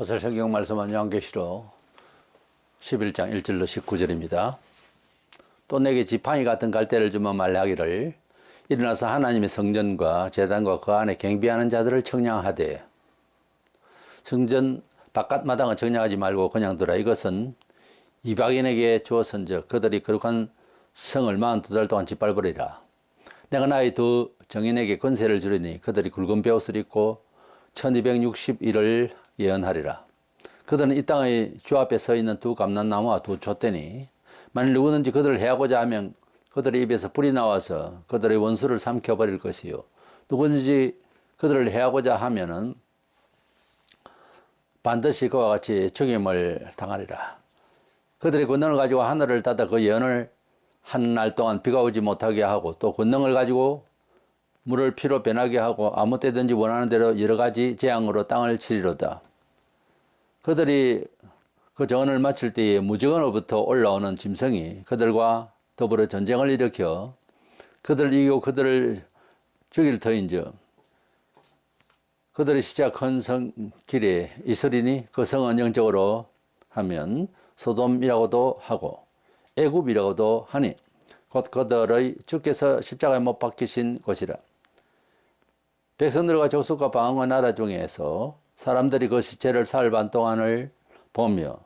오늘 성경 말씀은 요한계시록 11장 1절로 19절입니다. 또 내게 지팡이 같은 갈대를 주며 말하기를 일어나서 하나님의 성전과 제단과 그 안에 경비하는 자들을 청량하되 성전 바깥 마당은 청량하지 말고 그냥 두라. 이것은 이방인에게 주어선즉 그들이 거룩한 성을 42달 동안 짓밟으리라. 내가 나의 두 정인에게 권세를 주리니 그들이 굵은 베옷을 입고 1260일을 예언하리라. 그들은 이 땅의 주 앞에 서 있는 두 감람나무와 두 촛대니 만일 누구든지 그들을 해하고자 하면 그들의 입에서 불이 나와서 그들의 원수를 삼켜버릴 것이요 누구든지 그들을 해하고자 하면은 반드시 그와 같이 죽임을 당하리라. 그들의 권능을 가지고 하늘을 닫아 그 예언을 한 날 동안 비가 오지 못하게 하고 또 권능을 가지고 물을 피로 변하게 하고 아무 때든지 원하는 대로 여러 가지 재앙으로 땅을 치리로다. 그들이 그 정언을 마칠 때에 무정언으로부터 올라오는 짐승이 그들과 더불어 전쟁을 일으켜 그들을 이기고 그들을 죽일 터인즉 그들의 시작 큰 성 길에 이스리니 그 성은 영적으로 하면 소돔이라고도 하고 애굽이라고도 하니 곧 그들의 주께서 십자가에 못 박히신 곳이라. 백성들과 족속과 방언과 나라 중에서 사람들이 그 시체를 사흘 반 동안을 보며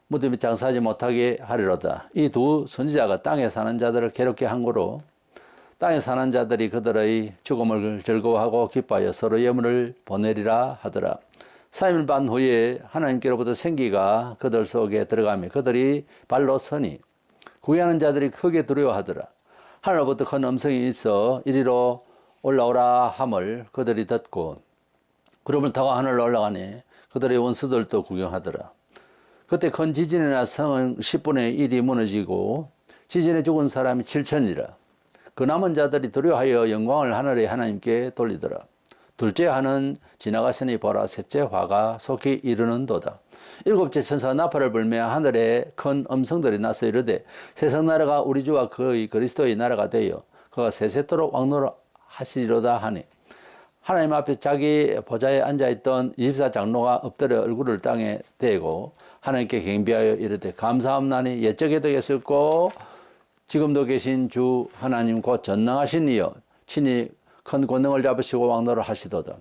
무덤이 장사하지 못하게 하리로다. 이 두 선지자가 땅에 사는 자들을 괴롭게 한 거로 땅에 사는 자들이 그들의 죽음을 즐거워하고 기뻐하여 서로 예물을 보내리라 하더라. 3일 반 후에 하나님께로부터 생기가 그들 속에 들어가며 그들이 발로 서니 구애하는 자들이 크게 두려워하더라. 하늘로부터 큰 음성이 있어 이리로 올라오라 함을 그들이 듣고 구름을 타고 하늘로 올라가니 그들의 원수들도 구경하더라. 그때 큰 지진이 나 성은 10분의 1이 무너지고 지진에 죽은 사람이 7천이라. 그 남은 자들이 두려워하여 영광을 하늘의 하나님께 돌리더라. 둘째 화는 지나갔으니 보라 셋째 화가 속히 이르는도다. 일곱째 천사가 나팔을 불며 하늘에 큰 음성들이 나서 이르되 세상 나라가 우리 주와 그의 그리스도의 나라가 되어 그가 세세토록 왕노하시리로다 하니 하나님 앞에 자기 보좌에 앉아있던 24장로가 엎드려 얼굴을 땅에 대고 하나님께 경배하여 이르되 감사함나니 옛적에도 계셨고 지금도 계신 주 하나님 곧 전능하신 이여 친히 큰 권능을 잡으시고 왕노를 하시도다.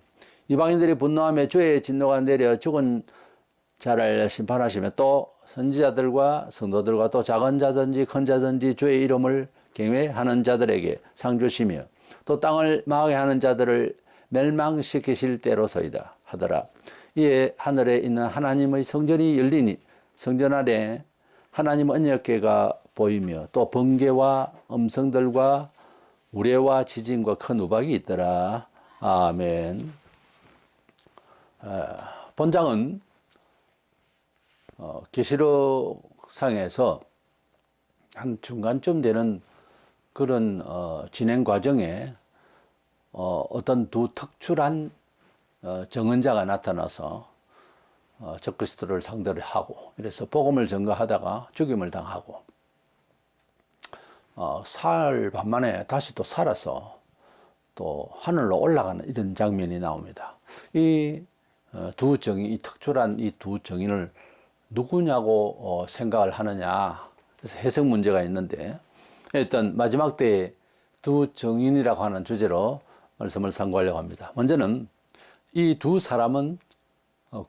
이방인들이 분노하며 주의 진노가 내려 죽은 자를 심판하시며 또 선지자들과 성도들과 또 작은 자든지 큰 자든지 주의 이름을 경외하는 자들에게 상 주시며 또 땅을 망하게 하는 자들을 멸망시키실 때로서이다 하더라. 이에 하늘에 있는 하나님의 성전이 열리니 성전 안에 하나님 언약궤가 보이며 또 번개와 음성들과 우레와 지진과 큰 우박이 있더라. 아멘. 본장은 계시록상에서 한 중간쯤 되는 그런 진행 과정에 어떤 두 특출한 정언자가 나타나서 적그리스도를 상대를 하고 이래서 복음을 전가하다가 죽임을 당하고 사흘 반 만에 다시 또 살아서 또 하늘로 올라가는 이런 장면이 나옵니다. 이 두 정인, 이 특출한 이 두 정인을 누구냐고 생각을 하느냐. 그래서 해석 문제가 있는데 일단 마지막 때에 두 정인이라고 하는 주제로 말씀을 상고하려고 합니다. 먼저는 이 두 사람은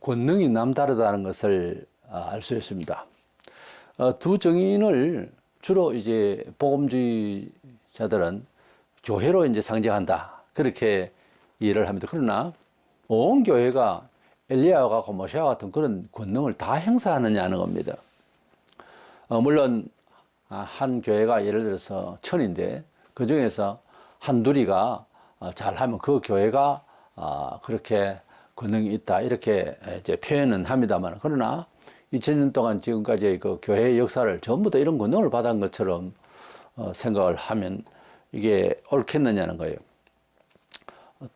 권능이 남다르다는 것을 알 수 있습니다. 두 정인을 주로 이제 복음주의자들은 교회로 이제 상징한다. 그렇게 이해를 합니다. 그러나 온 교회가 엘리야와 모세와 같은 그런 권능을 다 행사하느냐는 겁니다. 물론 한 교회가 예를 들어서 1000인데 그 중에서 한둘이가 잘하면 그 교회가 그렇게 권능이 있다 이렇게 이제 표현은 합니다만 그러나 2000년 동안 지금까지 그 교회의 역사를 전부 다 이런 권능을 받은 것처럼 생각을 하면 이게 옳겠느냐는 거예요.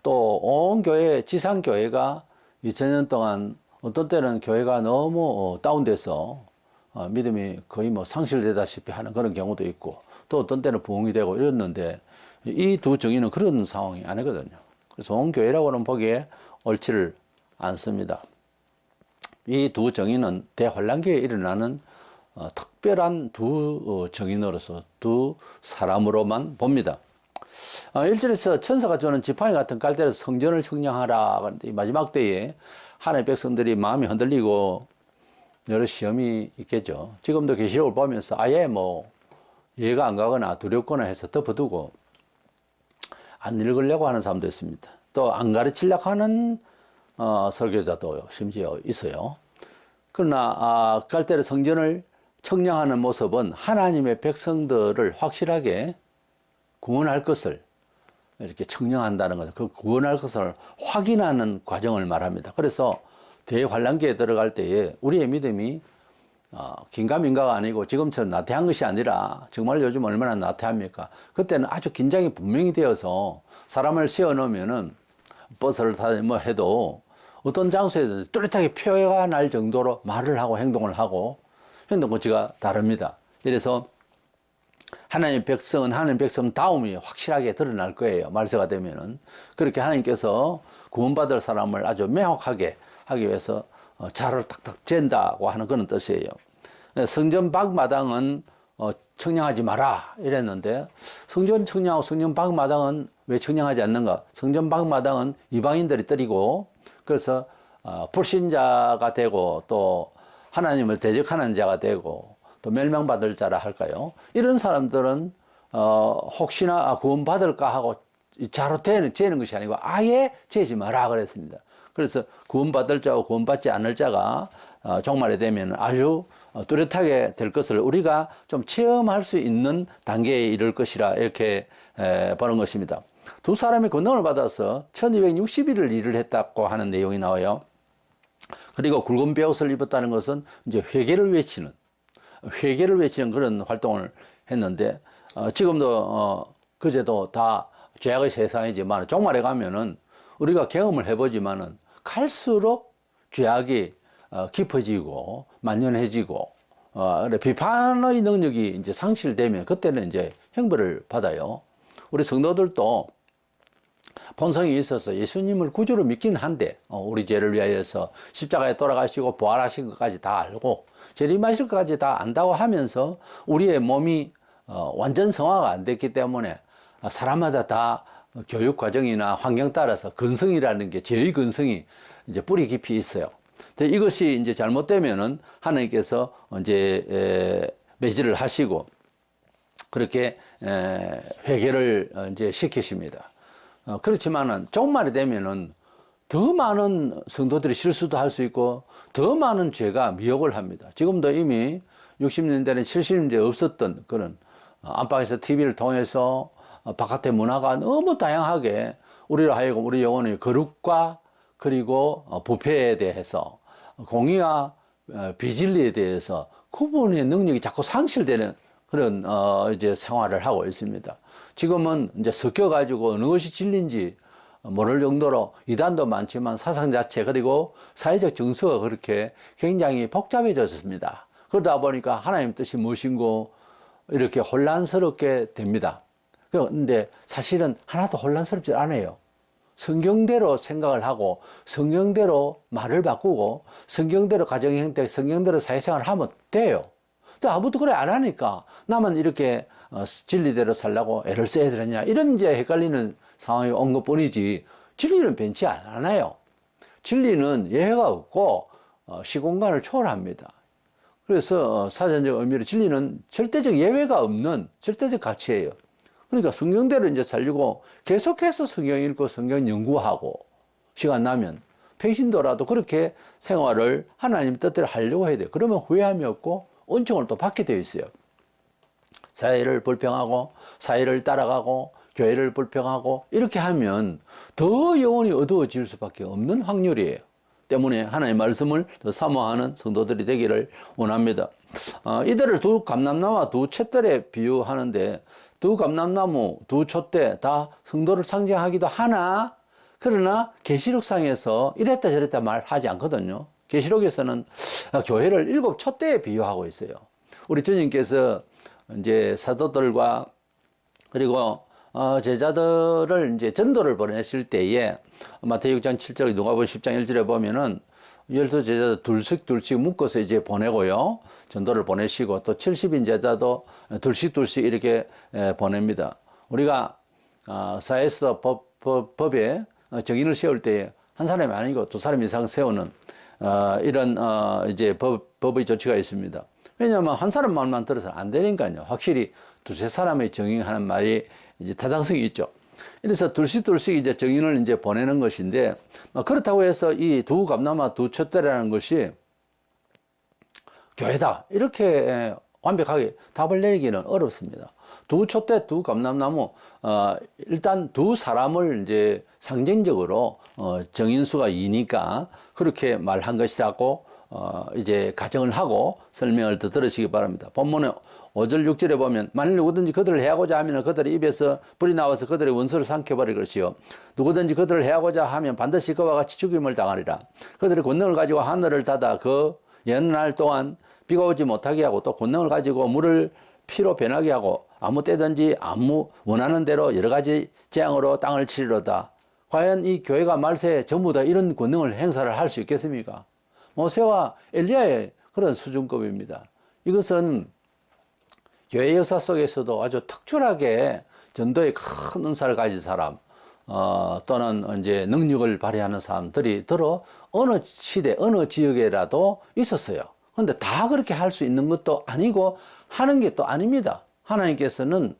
또 온 교회, 지상교회가 2000년 동안 어떤 때는 교회가 너무 다운돼서 믿음이 거의 뭐 상실되다시피 하는 그런 경우도 있고 또 어떤 때는 부흥이 되고 이랬는데 이 두 정의는 그런 상황이 아니거든요. 그래서 온 교회라고는 보기에 옳지를 않습니다. 이 두 정인은 대환란기에 일어나는 특별한 두 정인으로서 두 사람으로만 봅니다. 1절에서 천사가 주는 지팡이 같은 깔대로 성전을 청량하라. 그런데 이 마지막 때에 하나님의 백성들이 마음이 흔들리고 여러 시험이 있겠죠. 지금도 계시록을 보면서 아예 뭐 이해가 안 가거나 두렵거나 해서 덮어두고 안 읽으려고 하는 사람도 있습니다. 또 안 가르치려고 하는 설교자도 심지어 있어요. 그러나 깔대로 성전을 청량하는 모습은 하나님의 백성들을 확실하게 구원할 것을 이렇게 청량한다는 것은 그 구원할 것을 확인하는 과정을 말합니다. 그래서 대환란기에 들어갈 때에 우리의 믿음이 긴가민가가 아니고 지금처럼 나태한 것이 아니라 정말 요즘 얼마나 나태합니까? 그때는 아주 긴장이 분명히 되어서 사람을 세워놓으면은 버스를 타든 뭐 해도 어떤 장소에서 뚜렷하게 표가 날 정도로 말을 하고 행동을 하고 행동거치가 다릅니다. 이래서 하나님 백성다움이 확실하게 드러날 거예요. 말세가 되면은. 그렇게 하나님께서 구원받을 사람을 아주 명확하게 하기 위해서 자를 탁탁 잰다고 하는 그런 뜻이에요. 성전 밖마당은 청량하지 마라 이랬는데 성전 청량하고 성전 밖마당은 왜 청량하지 않는가? 성전 밖마당은 이방인들이 떨이고 그래서 불신자가 되고 또 하나님을 대적하는 자가 되고 또 멸망받을 자라 할까요? 이런 사람들은 혹시나 구원받을까 하고 자로 재는 것이 아니고 아예 재지 마라 그랬습니다. 그래서 구원받을 자와 구원받지 않을 자가 종말에 되면 아주 뚜렷하게 될 것을 우리가 좀 체험할 수 있는 단계에 이를 것이라 이렇게 보는 것입니다. 두 사람이 권능을 받아서 1260일을 일을 했다고 하는 내용이 나와요. 그리고 굵은 베옷을 입었다는 것은 이제 회개를 외치는 그런 활동을 했는데 지금도 그제도 다 죄악의 세상이지만 종말에 가면은 우리가 경험을 해보지만은 갈수록 죄악이 깊어지고 만연해지고 비판의 능력이 이제 상실되면 그때는 이제 형벌을 받아요. 우리 성도들도 본성이 있어서 예수님을 구주로 믿긴 한데 우리 죄를 위하여서 십자가에 돌아가시고 부활하신 것까지 다 알고 재림하실 것까지 다 안다고 하면서 우리의 몸이 완전 성화가 안 됐기 때문에 사람마다 다 교육 과정이나 환경 따라서 근성이라는 게 죄의 근성이 이제 뿌리 깊이 있어요. 근데 이것이 이제 잘못되면은 하나님께서 이제 매질을 하시고 그렇게 회개를 이제 시키십니다. 그렇지만은 종말이 되면은 더 많은 성도들이 실수도 할 수 있고 더 많은 죄가 미혹을 합니다. 지금도 이미 60년대는 70년대 없었던 그런 안방에서 TV를 통해서 바깥의 문화가 너무 다양하게 우리로 하여금 우리 영혼의 거룩과 그리고 부패에 대해서 공의와 비진리에 대해서 구분의 능력이 자꾸 상실되는 그런 이제 생활을 하고 있습니다. 지금은 이제 섞여가지고 어느 것이 진리인지 모를 정도로 이단도 많지만 사상 자체 그리고 사회적 정서가 그렇게 굉장히 복잡해졌습니다. 그러다 보니까 하나님 뜻이 무엇인고 이렇게 혼란스럽게 됩니다. 그런데 사실은 하나도 혼란스럽지 않아요. 성경대로 생각을 하고 성경대로 말을 바꾸고 성경대로 가정의 형태, 성경대로 사회생활을 하면 돼요. 근데 아무도 그래 안 하니까 나만 이렇게 진리대로 살라고 애를 써야 되느냐 이런 이제 헷갈리는 상황이 온 것뿐이지 진리는 변치 않아요. 진리는 예외가 없고 시공간을 초월합니다. 그래서 사전적 의미로 진리는 절대적 예외가 없는 절대적 가치예요. 그러니까 성경대로 이제 살리고 계속해서 성경 읽고 성경 연구하고 시간 나면 평신도라도 그렇게 생활을 하나님 뜻대로 하려고 해야 돼요. 그러면 후회함이 없고 은총을 또 받게 되어 있어요. 사회를 불평하고 사회를 따라가고 교회를 불평하고 이렇게 하면 더 영혼이 어두워질 수밖에 없는 확률이에요. 때문에 하나님의 말씀을 더 사모하는 성도들이 되기를 원합니다. 이들을 두 감람나무와 두 촛대에 비유하는데 두 감람나무, 두 촛대 다 성도를 상징하기도 하나 그러나 계시록상에서 이랬다 저랬다 말하지 않거든요. 계시록에서는 교회를 7 촛대에 비유하고 있어요. 우리 주님께서 이제 사도들과 그리고 제자들을 이제 전도를 보내실 때에 마태복음 6장 7절, 누가복음 10장 1절에 보면은 12 제자도 둘씩 묶어서 이제 보내고요. 전도를 보내시고 또 70인 제자도 둘씩 이렇게 보냅니다. 우리가 사회에서 법에 정인을 세울 때 한 사람이 아니고 두 사람 이상 세우는 이런 이제 법의 조치가 있습니다. 왜냐하면 한 사람 말만 들어서는 안 되니까요. 확실히 두세 사람의 정인하는 말이 이제 타당성이 있죠. 그래서 둘씩 이제 정인을 이제 보내는 것인데, 그렇다고 해서 이 두 감나무 두 촛대라는 것이 교회다 이렇게 완벽하게 답을 내리기는 어렵습니다. 두 촛대, 두 감람나무, 일단 두 사람을 이제 상징적으로 정인수가 2니까 그렇게 말한 것이라고 이제 가정을 하고 설명을 더 들으시기 바랍니다. 본문에 5절 6절에 보면 만일 누구든지 그들을 해하고자 하면 그들의 입에서 불이 나와서 그들의 원수를 삼켜버릴 것이요 누구든지 그들을 해하고자 하면 반드시 그와 같이 죽임을 당하리라. 그들의 권능을 가지고 하늘을 닫아 그 여느 날 동안 비가 오지 못하게 하고 또 권능을 가지고 물을 피로 변하게 하고 아무 때든지 아무 원하는 대로 여러 가지 재앙으로 땅을 치리로다. 과연 이 교회가 말세에 전부 다 이런 권능을 행사를 할 수 있겠습니까? 모세와 엘리야의 그런 수준급입니다. 이것은 교회 역사 속에서도 아주 특출하게 전도에 큰 은사를 가진 사람, 또는 이제 능력을 발휘하는 사람들이 들어 어느 시대, 어느 지역에라도 있었어요. 근데 다 그렇게 할 수 있는 것도 아니고 하는 게 또 아닙니다. 하나님께서는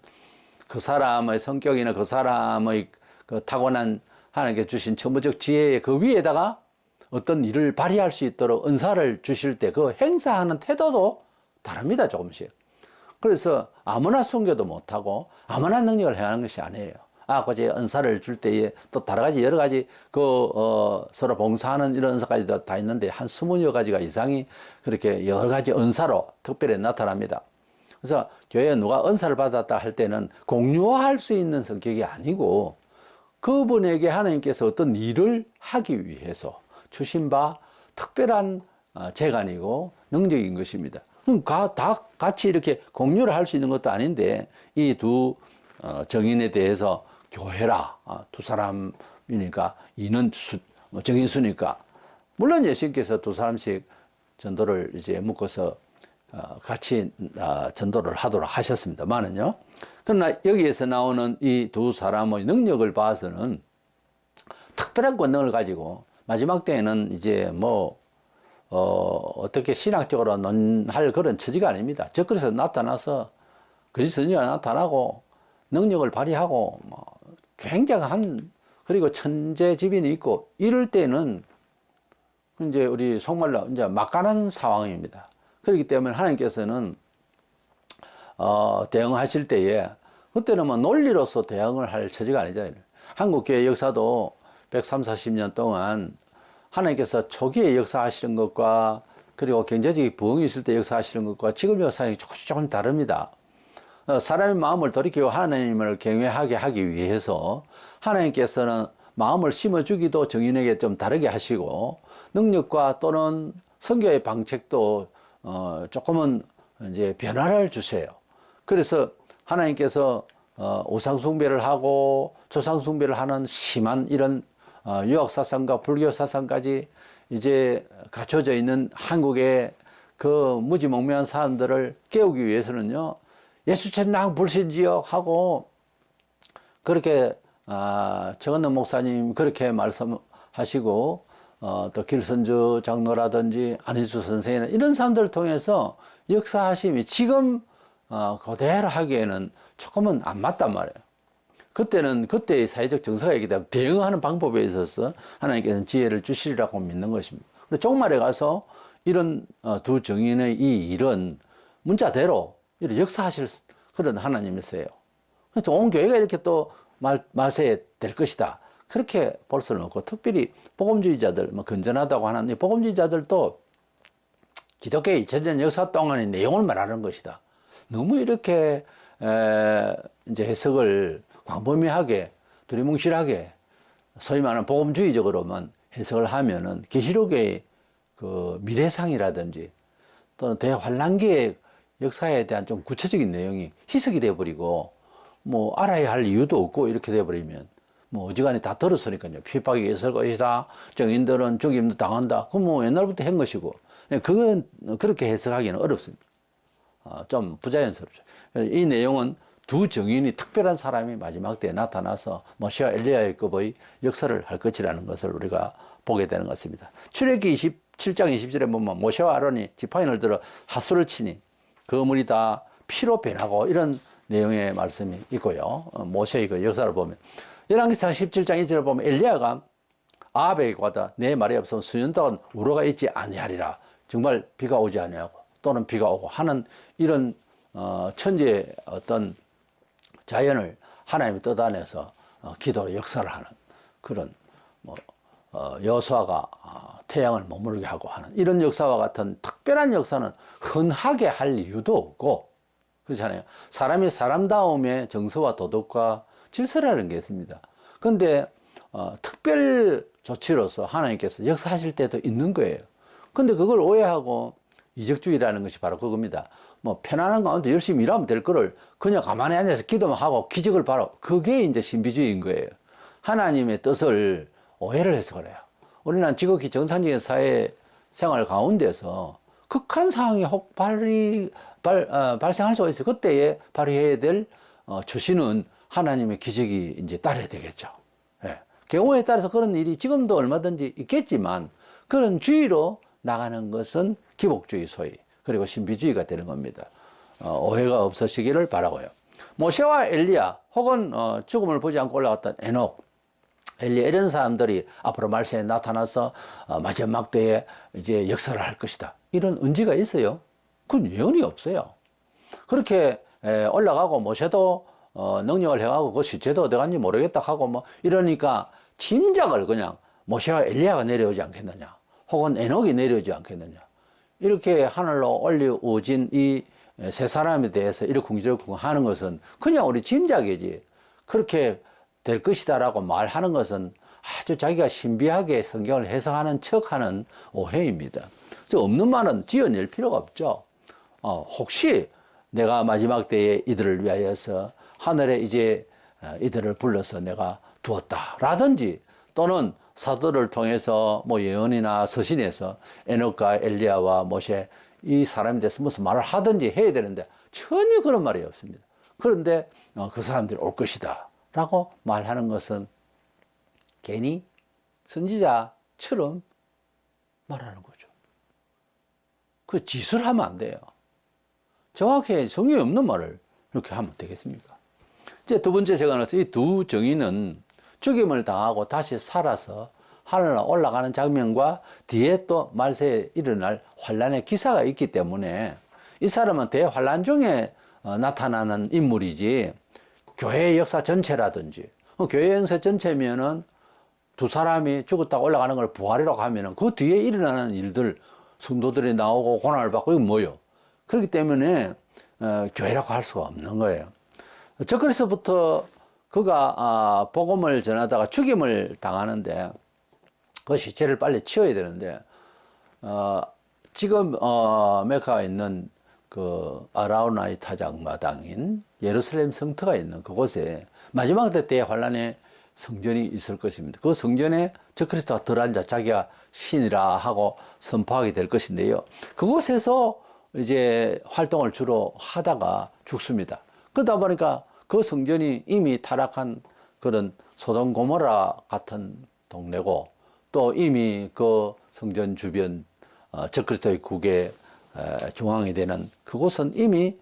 그 사람의 성격이나 그 사람의 그 타고난 하나님께 주신 천부적 지혜의 그 위에다가 어떤 일을 발휘할 수 있도록 은사를 주실 때 그 행사하는 태도도 다릅니다, 조금씩. 그래서 아무나 순교도 못하고 아무나 능력을 행하는 것이 아니에요. 그제 은사를 줄 때에 또 다른 가지 여러 가지 서로 봉사하는 이런 은사까지도 다 있는데 한 20여 가지가 이상이 그렇게 여러 가지 은사로 특별히 나타납니다. 그래서 교회에 누가 은사를 받았다 할 때는 공유할 수 있는 성격이 아니고 그분에게 하나님께서 어떤 일을 하기 위해서 주신 바 특별한 재간이고 능력인 것입니다. 다 같이 이렇게 공유를 할 수 있는 것도 아닌데 이 두 정인에 대해서 교회라 두 사람이니까 이는 정인수니까 물론 예수님께서 두 사람씩 전도를 이제 묶어서 같이 전도를 하도록 하셨습니다만은요. 그러나 여기에서 나오는 이 두 사람의 능력을 봐서는 특별한 권능을 가지고 마지막 때에는 이제 어떻게 신학적으로 논할 그런 처지가 아닙니다. 적그리스도 나타나서 거짓 선지자가 나타나고 능력을 발휘하고 굉장한 그리고 천재지변이 있고 이럴 때는 이제 우리 속말로 이제 막가는 상황입니다. 그렇기 때문에 하나님께서는 대응하실 때에 그때는 논리로서 대응을 할 처지가 아니잖아요. 한국 교회 역사도 130, 40년 동안 하나님께서 초기에 역사하시는 것과 그리고 경제적인 부흥이 있을 때 역사하시는 것과 지금 역사는 조금 다릅니다. 사람의 마음을 돌이키고 하나님을 경외하게 하기 위해서 하나님께서는 마음을 심어주기도 정인에게 좀 다르게 하시고 능력과 또는 선교의 방책도 조금은 이제 변화를 주세요. 그래서 하나님께서 우상숭배를 하고 조상숭배를 하는 심한 이런 유학사상과 불교사상까지 이제 갖춰져 있는 한국의 그 무지몽매한 사람들을 깨우기 위해서는요, 예수천당 불신지역 하고 그렇게 정은남 목사님 그렇게 말씀하시고 또 길선주 장로라든지 안희수 선생이나 이런 사람들을 통해서 역사하심이 지금 그대로 하기에는 조금은 안 맞단 말이에요. 그때는 그때의 사회적 정서가 있기 때문에 대응하는 방법에 있어서 하나님께서는 지혜를 주시리라고 믿는 것입니다. 근데 종말에 가서 이런 두 정인의 이 일은 문자대로 이렇게 역사하실 그런 하나님이세요. 그래서 온 교회가 이렇게 또 말세에 될 것이다. 그렇게 볼 수는 없고, 특별히 복음주의자들, 건전하다고 하는 이 복음주의자들도 기독교의 2000년 역사 동안의 내용을 말하는 것이다. 너무 이렇게 이제 해석을 광범위하게 두리뭉실하게 소위 말하는 복음주의적으로만 해석을 하면은 계시록의 그 미래상이라든지 또는 대환란기의 역사에 대한 좀 구체적인 내용이 희석이 되어버리고 알아야 할 이유도 없고 이렇게 되어버리면 뭐 어지간히 다 들었으니까요. 핍박이 있을 것이다. 정인들은 죽임도 당한다. 그건 뭐 옛날부터 한 것이고. 그건 그렇게 해석하기는 어렵습니다. 좀 부자연스럽죠. 이 내용은 두 정인이 특별한 사람이 마지막 때에 나타나서 모세와 엘리야의 급의 역사를 할 것이라는 것을 우리가 보게 되는 것 같습니다. 출애굽기 27장 20절에 보면 모세와 아론이 지팡이를 들어 하수를 치니 그 물이 다 피로 변하고 이런 내용의 말씀이 있고요. 모세의 그 역사를 보면 열왕기상 17장 2절을 보면 엘리야가 아합에게 가다 내 말이 없으면 수년 동안 우로가 있지 아니하리라. 정말 비가 오지 아니하고 또는 비가 오고 하는 이런 천지의 어떤 자연을 하나님이 떠다내서 기도로 역사를 하는 그런 여호수아가 태양을 머무르게 하고 하는 이런 역사와 같은 특별한 역사는 흔하게 할 이유도 없고 그렇잖아요. 사람이 사람다움의 정서와 도덕과 질서라는 게 있습니다. 그런데 특별 조치로서 하나님께서 역사하실 때도 있는 거예요. 근데 그걸 오해하고 이적주의라는 것이 바로 그겁니다. 뭐 편안한 가운데 열심히 일하면 될 거를 그냥 가만히 앉아서 기도만 하고 기적을 바라. 그게 이제 신비주의인 거예요. 하나님의 뜻을 오해를 해서 그래요. 우리는 지극히 정상적인 사회 생활 가운데서 극한 상황이 혹 발생할 수가 있어요. 그때에 발휘해야 될 주시는 하나님의 기적이 이제 따라야 되겠죠. 예. 경우에 따라서 그런 일이 지금도 얼마든지 있겠지만 그런 주의로 나가는 것은 기복주의 소위 그리고 신비주의가 되는 겁니다. 오해가 없으시기를 바라고요. 모세와 엘리야 혹은 죽음을 보지 않고 올라갔던 에녹, 엘리야 이런 사람들이 앞으로 말세에 나타나서 마지막 때에 이제 역사를 할 것이다. 이런 언지가 있어요? 그건 예언이 없어요. 그렇게 올라가고 모세도 능력을 해가고 그 시체도 어디 갔는지 모르겠다 하고 뭐 이러니까 짐작을 그냥 모세와 엘리야가 내려오지 않겠느냐 혹은 에녹이 내려오지 않겠느냐 이렇게 하늘로 올려오진 이 세 사람에 대해서 이러쿵저러쿵 하는 것은 그냥 우리 짐작이지 그렇게 될 것이다라고 말하는 것은 아주 자기가 신비하게 성경을 해석하는 척하는 오해입니다. 없는 말은 지어낼 필요가 없죠. 혹시 내가 마지막 때에 이들을 위하여서 하늘에 이제 이들을 불러서 내가 두었다라든지 또는 사도를 통해서 뭐 예언이나 서신에서 에녹과 엘리야와 모세 이 사람에 대해서 무슨 말을 하든지 해야 되는데 전혀 그런 말이 없습니다. 그런데 그 사람들이 올 것이다 라고 말하는 것은 괜히 선지자처럼 말하는 거죠. 그 짓을 하면 안 돼요. 정확히 성경에 없는 말을 이렇게 하면 되겠습니까? 이제 두 번째 제가 나서 이 두 정인은 죽임을 당하고 다시 살아서 하늘로 올라가는 장면과 뒤에 또 말세에 일어날 환란의 기사가 있기 때문에 이 사람은 대환란 중에 나타나는 인물이지 교회의 역사 전체라든지 교회 역사 전체면은 두 사람이 죽었다가 올라가는 걸 부활이라고 하면은 그 뒤에 일어나는 일들 성도들이 나오고 고난을 받고 이건 뭐요? 그렇기 때문에 교회라고 할 수가 없는 거예요. 적그리스도부터 그가 복음을 전하다가 죽임을 당하는데 그 시체를 빨리 치워야 되는데 지금 메카에 있는 그 아라우나이 타작마당인 예루살렘 성터가 있는 그곳에 마지막 때의 환란의 성전이 있을 것입니다. 그 성전에 적그리스도가 들어앉아 자기가 신이라 하고 선포하게 될 것인데요. 그곳에서 이제 활동을 주로 하다가 죽습니다. 그러다 보니까 그 성전이 이미 타락한 그런 소돔 고모라 같은 동네고 또 이미 그 성전 주변 적그리스도의 국의 중앙이 되는 그곳은 이미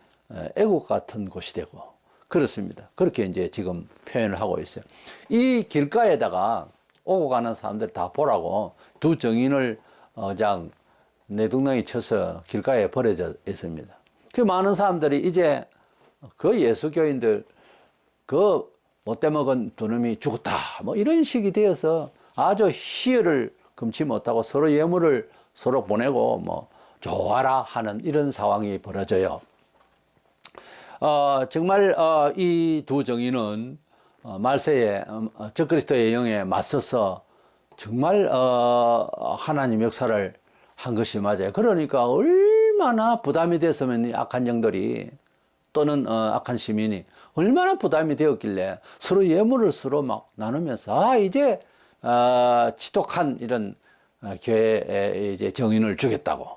애국 같은 곳이 되고 그렇습니다. 그렇게 이제 지금 표현을 하고 있어요. 이 길가에다가 오고 가는 사람들 다 보라고 두 정인을 그냥 내둥덩이 쳐서 길가에 버려져 있습니다. 그 많은 사람들이 이제 그 예수교인들 그 못돼 먹은 두 놈이 죽었다 뭐 이런 식이 되어서 아주 희열을 금치 못하고 서로 예물을 서로 보내고 뭐 좋아라 하는 이런 상황이 벌어져요. 정말 이 두 정인은 말세에 적그리스도의 영에 맞서서 정말 하나님 역사를 한 것이 맞아요. 그러니까 얼마나 부담이 됐으면 이 악한 영들이 또는 악한 시민이 얼마나 부담이 되었길래 서로 예물을 서로 막 나누면서 이제 지독한 이런 교회에 이제 정인을 주겠다고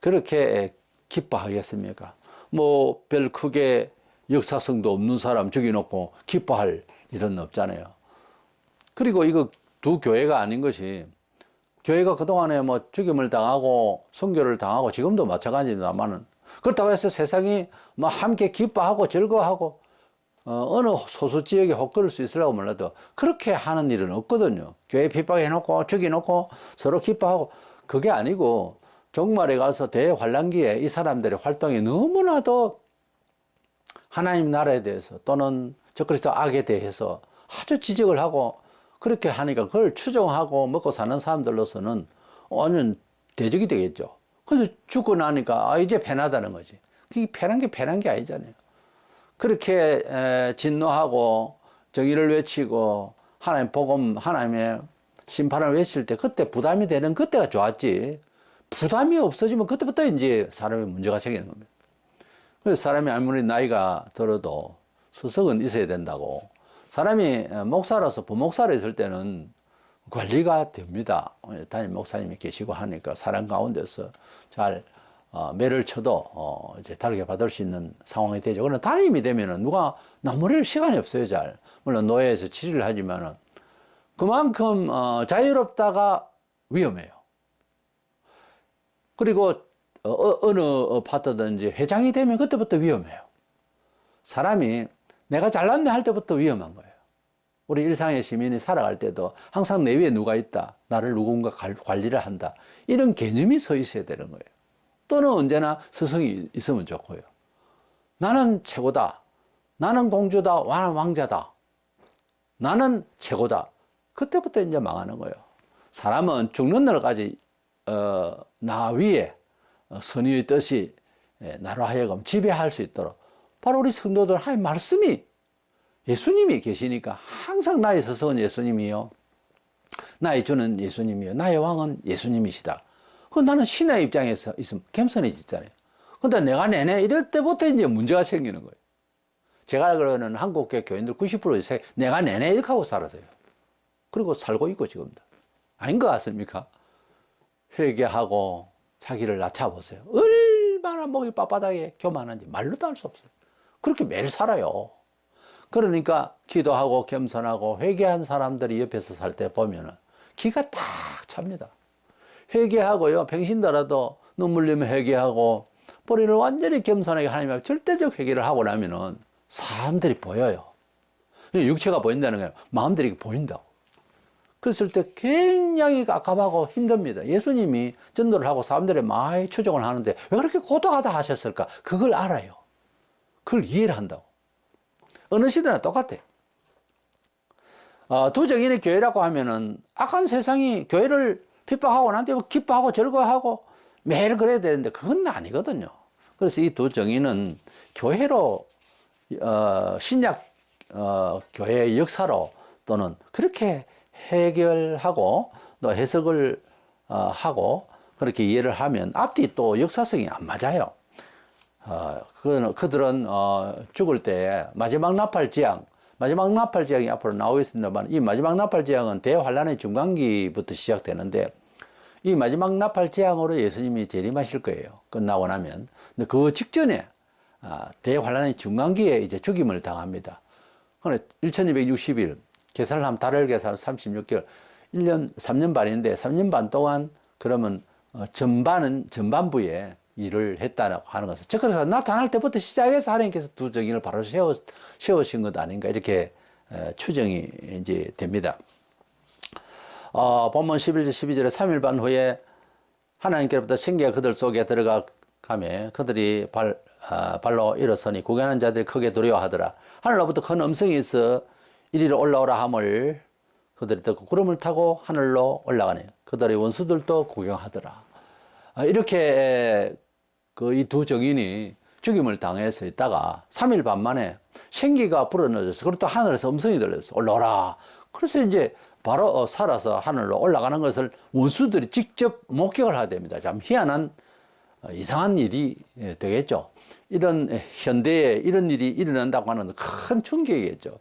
그렇게 기뻐하겠습니까? 뭐 별 크게 역사성도 없는 사람 죽여놓고 기뻐할 일은 없잖아요. 그리고 이거 두 교회가 아닌 것이 교회가 그동안에 뭐 죽임을 당하고 순교를 당하고 지금도 마찬가지입니다만은 그렇다고 해서 세상이 뭐 함께 기뻐하고 즐거워하고 어느 소수 지역에 혹 그럴 수 있으라고 몰라도 그렇게 하는 일은 없거든요. 교회 핍박해놓고 죽여놓고 서로 기뻐하고 그게 아니고 종말에 가서 대환란기에 이 사람들의 활동이 너무나도 하나님 나라에 대해서 또는 적그리스도 악에 대해서 아주 지적을 하고 그렇게 하니까 그걸 추종하고 먹고 사는 사람들로서는 완전 대적이 되겠죠. 그래서 죽고 나니까 이제 편하다는 거지. 그게 편한 게 아니잖아요. 그렇게 진노하고 정의를 외치고 하나님 복음, 하나님의 심판을 외칠 때 그때 부담이 되는 그때가 좋았지. 부담이 없어지면 그때부터 이제 사람의 문제가 생기는 겁니다. 그래서 사람이 아무리 나이가 들어도 수석은 있어야 된다고. 사람이 목사로서 부목사로 있을 때는 관리가 됩니다. 담임 목사님이 계시고 하니까 사람 가운데서 잘 매를 쳐도 이제 다르게 받을 수 있는 상황이 되죠. 그러나 담임이 되면은 누가 나무랄 시간이 없어요. 잘 물론 노예에서 치료를 하지만은 그만큼 자유롭다가 위험해요. 그리고 어느 파트든지 회장이 되면 그때부터 위험해요. 사람이 내가 잘났네 할 때부터 위험한 거예요. 우리 일상의 시민이 살아갈 때도 항상 내 위에 누가 있다. 나를 누군가 관리를 한다. 이런 개념이 서 있어야 되는 거예요. 또는 언제나 스승이 있으면 좋고요. 나는 최고다. 나는 공주다. 나는 왕자다. 나는 최고다. 그때부터 이제 망하는 거예요. 사람은 죽는 날까지 나 위에 선의의 뜻이 나로 하여금 지배할 수 있도록 바로 우리 성도들 하나님 말씀이 예수님이 계시니까 항상 나의 스승은 예수님이요. 나의 주는 예수님이요. 나의 왕은 예수님이시다. 그럼 나는 신의 입장에서 있으면 겸손해지잖아요. 근데 내가 내내 이럴 때부터 이제 문제가 생기는 거예요. 제가 알기로는 한국계 교인들 90% 이상 내가 내내 이렇게 하고 살았어요. 그리고 살고 있고 지금도. 아닌 것 같습니까? 회개하고 자기를 낮춰보세요. 얼마나 목이 빳빳하게 교만한지 말로도 할 수 없어요. 그렇게 매일 살아요. 그러니까 기도하고 겸손하고 회개한 사람들이 옆에서 살 때 보면은 기가 딱 찹니다. 회개하고요. 병신더라도 눈물 흘리며 회개하고 뿌리를 완전히 겸손하게 하나님 앞에 절대적 회개를 하고 나면은 사람들이 보여요. 육체가 보인다는 거예요. 마음들이 보인다고. 그랬을 때 굉장히 깝깝하고 힘듭니다. 예수님이 전도를 하고 사람들의 많이 추종을 하는데 왜 그렇게 고독하다 하셨을까? 그걸 알아요. 그걸 이해를 한다고. 어느 시대나 똑같아요. 두 정인의 교회라고 하면은 악한 세상이 교회를 핍박하고 나한테 기뻐하고 즐거워하고 매일 그래야 되는데 그건 아니거든요. 그래서 이 두 정인은 교회로 신약 교회의 역사로 또는 그렇게 해결하고 또 해석을 하고 그렇게 이해를 하면 앞뒤 또 역사성이 안 맞아요. 그들은 죽을 때 마지막 나팔 재앙이 앞으로 나오겠습니다만 이 마지막 나팔 재앙은 대환란의 중간기부터 시작되는데 이 마지막 나팔 재앙으로 예수님이 재림하실 거예요. 끝나고 나면. 근데 그 직전에 대환란의 중간기에 이제 죽임을 당합니다. 그런데 1260일 계산을 하면 달을 계산하면 36개월 1년 3년 반인데 3년 반 동안 그러면 전반부에 일을 했다고 하는 것은 그래서 나타날 때부터 시작해서 하나님께서 두 정인을 바로 세우신 것 아닌가 이렇게 추정이 이제 됩니다. 본문 11절 12절에 3일 반 후에 하나님께로부터 생기가 그들 속에 들어가며 그들이 발로 일어서니 구경하는 자들이 크게 두려워하더라. 하늘로부터 큰 음성이 있어 이리로 올라오라 함을 그들이 듣고 구름을 타고 하늘로 올라가네요. 그들의 원수들도 구경하더라. 이렇게 이 두 정인이 죽임을 당해서 있다가 3일 반 만에 생기가 불어넣어져서 그리고 또 하늘에서 음성이 들렸어. 올라오라. 그래서 이제 바로 살아서 하늘로 올라가는 것을 원수들이 직접 목격을 하게 됩니다. 참 희한한 이상한 일이 되겠죠. 이런 현대에 이런 일이 일어난다고 하는 큰 충격이겠죠.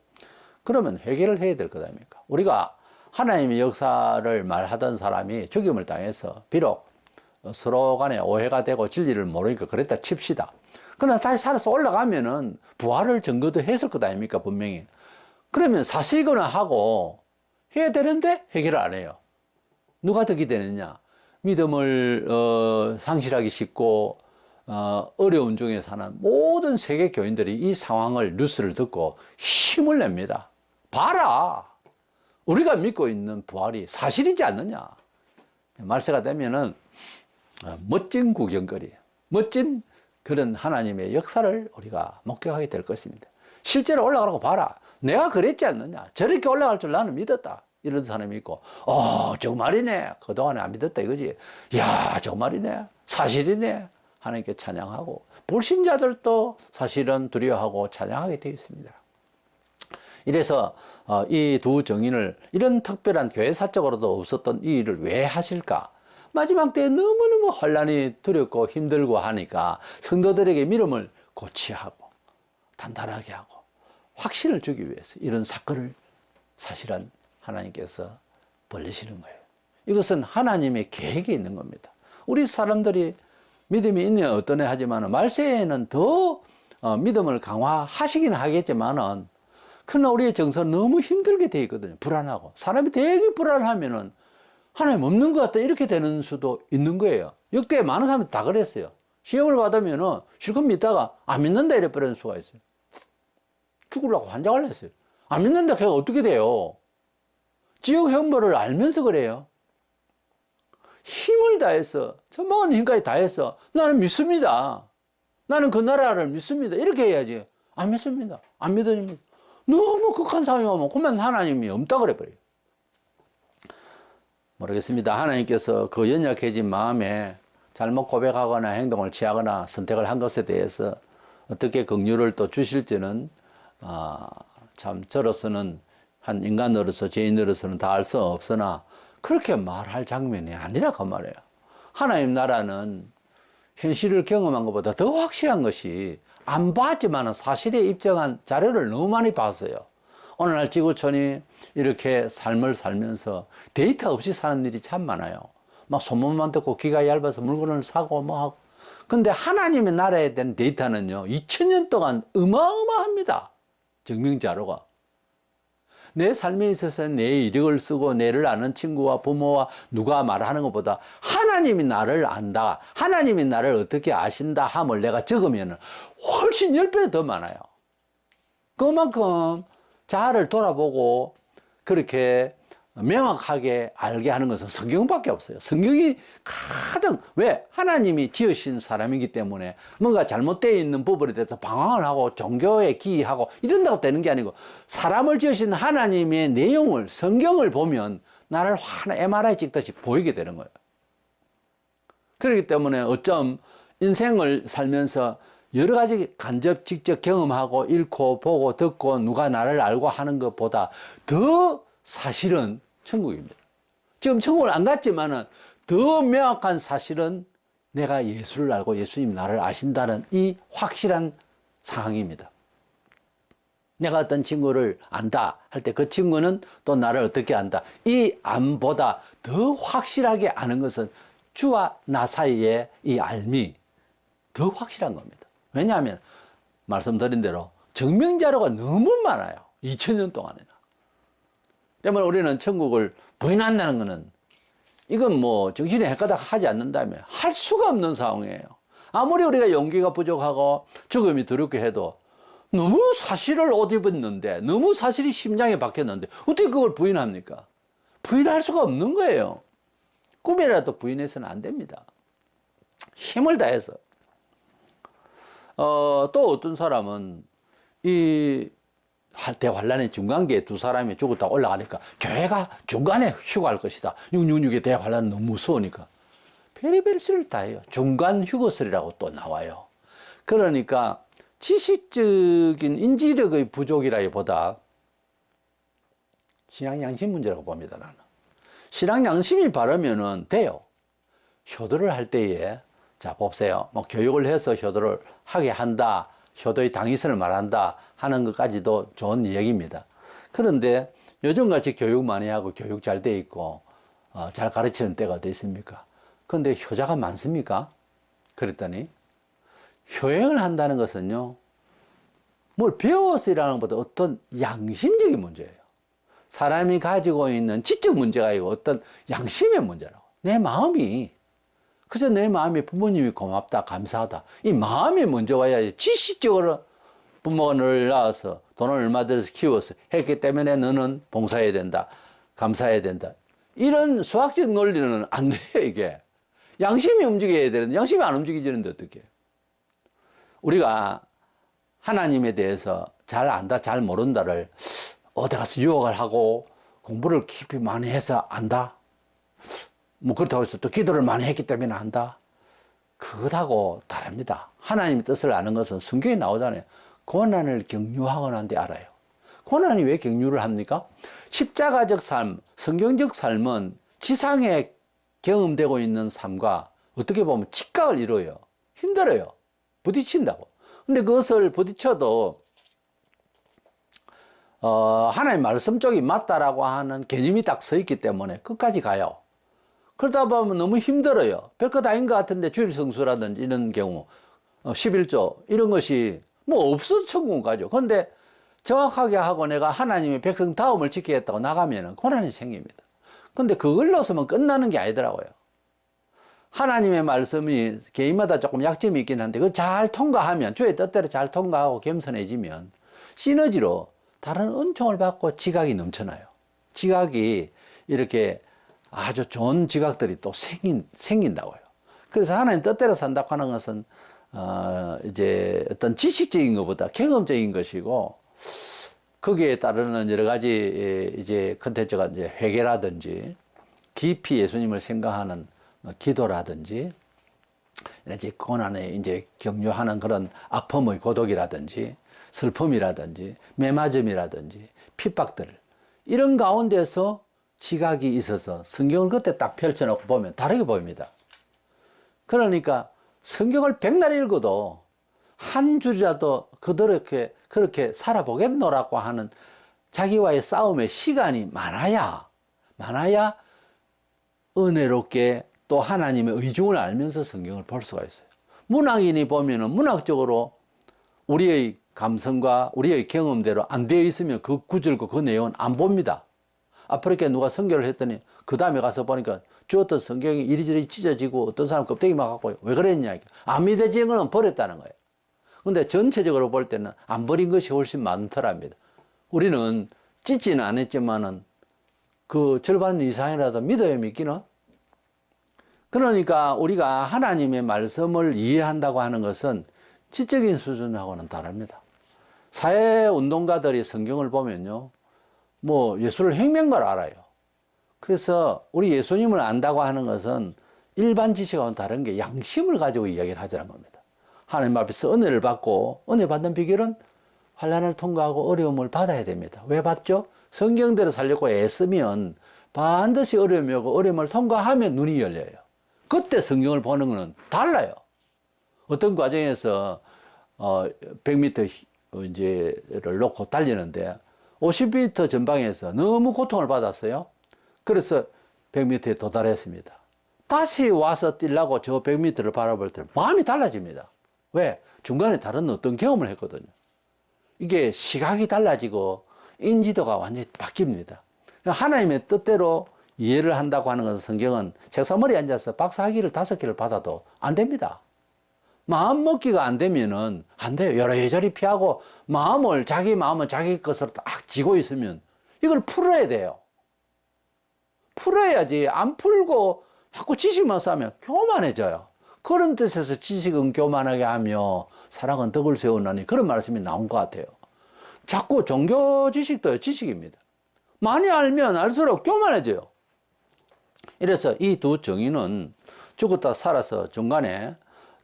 그러면 해결을 해야 될 것 아닙니까? 우리가 하나님의 역사를 말하던 사람이 죽임을 당해서 비록 서로 간에 오해가 되고 진리를 모르니까 그랬다 칩시다. 그러나 다시 살아서 올라가면은 부활을 증거도 했을 것 아닙니까? 분명히. 그러면 사실이거나 하고 해야 되는데 해결을 안 해요. 누가 득이 되느냐? 믿음을 상실하기 쉽고 어려운 중에 사는 모든 세계 교인들이 이 상황을 뉴스를 듣고 힘을 냅니다. 봐라! 우리가 믿고 있는 부활이 사실이지 않느냐? 말세가 되면은 멋진 구경거리, 멋진 그런 하나님의 역사를 우리가 목격하게 될 것입니다. 실제로 올라가라고 봐라. 내가 그랬지 않느냐? 저렇게 올라갈 줄 나는 믿었다. 이런 사람이 있고, 정말이네. 그동안에 안 믿었다 이거지. 야, 정말이네. 사실이네. 하나님께 찬양하고, 불신자들도 사실은 두려워하고 찬양하게 되어 있습니다. 이래서 이 두 정인을 이런 특별한 교회사적으로도 없었던 이 일을 왜 하실까? 마지막 때에 너무너무 혼란이 두렵고 힘들고 하니까 성도들에게 믿음을 고취하고 단단하게 하고 확신을 주기 위해서 이런 사건을 사실은 하나님께서 벌리시는 거예요. 이것은 하나님의 계획이 있는 겁니다. 우리 사람들이 믿음이 있냐 어떠냐 하지만 말세에는 더 믿음을 강화하시긴 하겠지만은 그러나 우리의 정서는 너무 힘들게 돼 있거든요. 불안하고. 사람이 되게 불안하면은 하나님 없는 것 같다 이렇게 되는 수도 있는 거예요. 역대 많은 사람들이 다 그랬어요. 시험을 받으면은 실컷 믿다가 안 믿는다 이래 버리는 수가 있어요. 죽으려고 환장을 했어요. 안 믿는다 걔가 어떻게 돼요? 지옥 형벌을 알면서 그래요. 힘을 다해서 전망하는 힘까지 다해서 나는 믿습니다. 나는 그 나라를 믿습니다. 이렇게 해야지. 안 믿습니다. 안 믿어집니다. 너무 극한 상황이 오면 그만 하나님이 없다 그래버려요. 모르겠습니다. 하나님께서 그 연약해진 마음에 잘못 고백하거나 행동을 취하거나 선택을 한 것에 대해서 어떻게 긍휼을 또 주실지는 참 저로서는 한 인간으로서 죄인으로서는 다 알 수 없으나 그렇게 말할 장면이 아니라 그 말이에요. 하나님 나라는 현실을 경험한 것보다 더 확실한 것이 안 봤지만 사실에 입증한 자료를 너무 많이 봤어요. 오늘날 지구촌이 이렇게 삶을 살면서 데이터 없이 사는 일이 참 많아요. 막 소문만 듣고 귀가 얇아서 물건을 사고 뭐 하고. 근데 하나님의 나라에 대한 데이터는요, 2000년 동안 어마어마합니다. 증명 자료가. 내 삶에 있어서 내 이력을 쓰고 내를 아는 친구와 부모와 누가 말하는 것보다 하나님이 나를 안다, 하나님이 나를 어떻게 아신다 함을 내가 적으면 훨씬 10배는 더 많아요. 그만큼 자아를 돌아보고 그렇게 명확하게 알게 하는 것은 성경밖에 없어요. 성경이 가장, 왜? 하나님이 지으신 사람이기 때문에 뭔가 잘못되어 있는 부분에 대해서 방황을 하고 종교에 기이하고 이런다고 되는 게 아니고 사람을 지으신 하나님의 내용을, 성경을 보면 나를 하나 MRI 찍듯이 보이게 되는 거예요. 그렇기 때문에 어쩜 인생을 살면서 여러 가지 간접 직접 경험하고 읽고 보고 듣고 누가 나를 알고 하는 것보다 더 사실은 천국입니다. 지금 천국을 안 갔지만은 더 명확한 사실은 내가 예수를 알고 예수님이 나를 아신다는 이 확실한 상황입니다. 내가 어떤 친구를 안다 할 때 그 친구는 또 나를 어떻게 안다. 이 암보다 더 확실하게 아는 것은 주와 나 사이의 이 알미 더 확실한 겁니다. 왜냐하면 말씀드린 대로 증명자료가 너무 많아요. 2000년 동안에는. 때문에 우리는 천국을 부인한다는 것은 이건 뭐 정신이 헷가닥 하지 않는다면 할 수가 없는 상황이에요. 아무리 우리가 용기가 부족하고 죽음이 두렵게 해도 너무 사실을 옷 입었는데 너무 사실이 심장에 박혔는데 어떻게 그걸 부인합니까? 부인할 수가 없는 거예요. 꿈이라도 부인해서는 안 됩니다. 힘을 다해서. 또 어떤 사람은 이 대환란의 중간기에 두 사람이 죽었다 올라가니까 교회가 중간에 휴가할 것이다. 666의 대환란은 너무 무서우니까. 별의별 짓을 다 해요. 중간 휴거설이라고 또 나와요. 그러니까 지식적인 인지력의 부족이라기보다 신앙 양심 문제라고 봅니다, 나는. 신앙 양심이 바르면은 돼요. 효도를 할 때에 자, 보세요. 뭐 교육을 해서 효도를 하게 한다, 효도의 당위성을 말한다 하는 것까지도 좋은 이야기입니다. 그런데 요즘같이 교육 많이 하고 교육 잘 돼 있고 잘 가르치는 때가 어디 있습니까? 그런데 효자가 많습니까? 그랬더니 효행을 한다는 것은요, 뭘 배워서 일하는 것보다 어떤 양심적인 문제예요. 사람이 가지고 있는 지적 문제가 아니고 어떤 양심의 문제라고. 내 마음이, 그저 내 마음이 부모님이 고맙다, 감사하다. 이 마음이 먼저 와야지. 지식적으로 부모가 너를 낳아서 돈을 얼마 들여서 키워서 했기 때문에 너는 봉사해야 된다, 감사해야 된다. 이런 수학적 논리는 안 돼요, 이게. 양심이 움직여야 되는데, 양심이 안 움직이지는데 어떻게 해요? 우리가 하나님에 대해서 잘 안다, 잘 모른다를 어디 가서 유학을 하고 공부를 깊이 많이 해서 안다? 뭐 그렇다고 해서 또 기도를 많이 했기 때문에 안다? 그것하고 다릅니다. 하나님의 뜻을 아는 것은 성경에 나오잖아요. 고난을 경유하거나 한데 알아요. 고난이 왜 경유를 합니까? 십자가적 삶, 성경적 삶은 지상에 경험되고 있는 삶과 어떻게 보면 직각을 이뤄요. 힘들어요. 부딪힌다고. 근데 그것을 부딪혀도 하나님 말씀 쪽이 맞다라고 하는 개념이 딱 서 있기 때문에 끝까지 가요. 그러다 보면 너무 힘들어요. 별것 아닌 것 같은데 주일성수라든지 이런 경우 11조 이런 것이 뭐 없어도 천국은 가죠. 그런데 정확하게 하고 내가 하나님의 백성 다움을 지키겠다고 나가면 고난이 생깁니다. 근데 그걸로서만 끝나는 게 아니더라고요. 하나님의 말씀이 개인마다 조금 약점이 있긴 한데 그걸 잘 통과하면, 주의 뜻대로 잘 통과하고 겸손해지면 시너지로 다른 은총을 받고 지각이 넘쳐나요. 지각이 이렇게 아주 좋은 지각들이 또 생긴다고요. 그래서 하나님 뜻대로 산다고 하는 것은 이제 어떤 지식적인 것보다 경험적인 것이고, 거기에 따르는 여러 가지 이제 컨텐츠가 이제 회개라든지 깊이 예수님을 생각하는 기도라든지 이제 고난에 이제 격려하는 그런 아픔의 고독이라든지 슬픔이라든지 매맞음이라든지 핍박들, 이런 가운데서 지각이 있어서 성경을 그때 딱 펼쳐놓고 보면 다르게 보입니다. 그러니까 성경을 백날 읽어도 한 줄이라도 그렇게 살아보겠노라고 하는 자기와의 싸움의 시간이 많아야 은혜롭게 또 하나님의 의중을 알면서 성경을 볼 수가 있어요. 문학인이 보면은 문학적으로 우리의 감성과 우리의 경험대로 안 되어 있으면 그 구절과 그 내용은 안 봅니다. 앞으로 이렇게 누가 선교를 했더니 그 다음에 가서 보니까 주었던 성경이 이리저리 찢어지고 어떤 사람 껍데기 막 갖고 왜 그랬냐, 안 믿어지는 건 버렸다는 거예요. 근데 전체적으로 볼 때는 안 버린 것이 훨씬 많더랍니다. 우리는 찢지는 않았지만은 그 절반 이상이라도 믿어야 믿기는. 그러니까 우리가 하나님의 말씀을 이해한다고 하는 것은 지적인 수준하고는 다릅니다. 사회운동가들이 성경을 보면요, 뭐 예수를 행명만 알아요. 그래서 우리 예수님을 안다고 하는 것은 일반 지식하고는 다른 게 양심을 가지고 이야기를 하자는 겁니다. 하나님 앞에서 은혜를 받고, 은혜 받는 비결은 환난을 통과하고 어려움을 받아야 됩니다. 왜 받죠? 성경대로 살려고 애쓰면 반드시 어려움이 오고 어려움을 통과하면 눈이 열려요. 그때 성경을 보는 것은 달라요. 어떤 과정에서 100m 이제를 놓고 달리는데 50m 전방에서 너무 고통을 받았어요. 그래서 100m에 도달했습니다. 다시 와서 뛰려고 저 100m를 바라볼 때 마음이 달라집니다. 왜? 중간에 다른 어떤 경험을 했거든요. 이게 시각이 달라지고 인지도가 완전히 바뀝니다. 하나님의 뜻대로 이해를 한다고 하는 것은 성경은 책상머리에 앉아서 박사학위를 5개를 받아도 안 됩니다. 마음 먹기가 안 되면은 안 돼요. 여러저리 피하고 자기 마음을 자기 것으로 딱 쥐고 있으면 이걸 풀어야 돼요. 풀어야지. 안 풀고 자꾸 지식만 쌓으면 교만해져요. 그런 뜻에서 지식은 교만하게 하며 사랑은 덕을 세우나니, 그런 말씀이 나온 것 같아요. 자꾸 종교 지식도 지식입니다. 많이 알면 알수록 교만해져요. 이래서 이 두 정의는 죽었다 살아서 중간에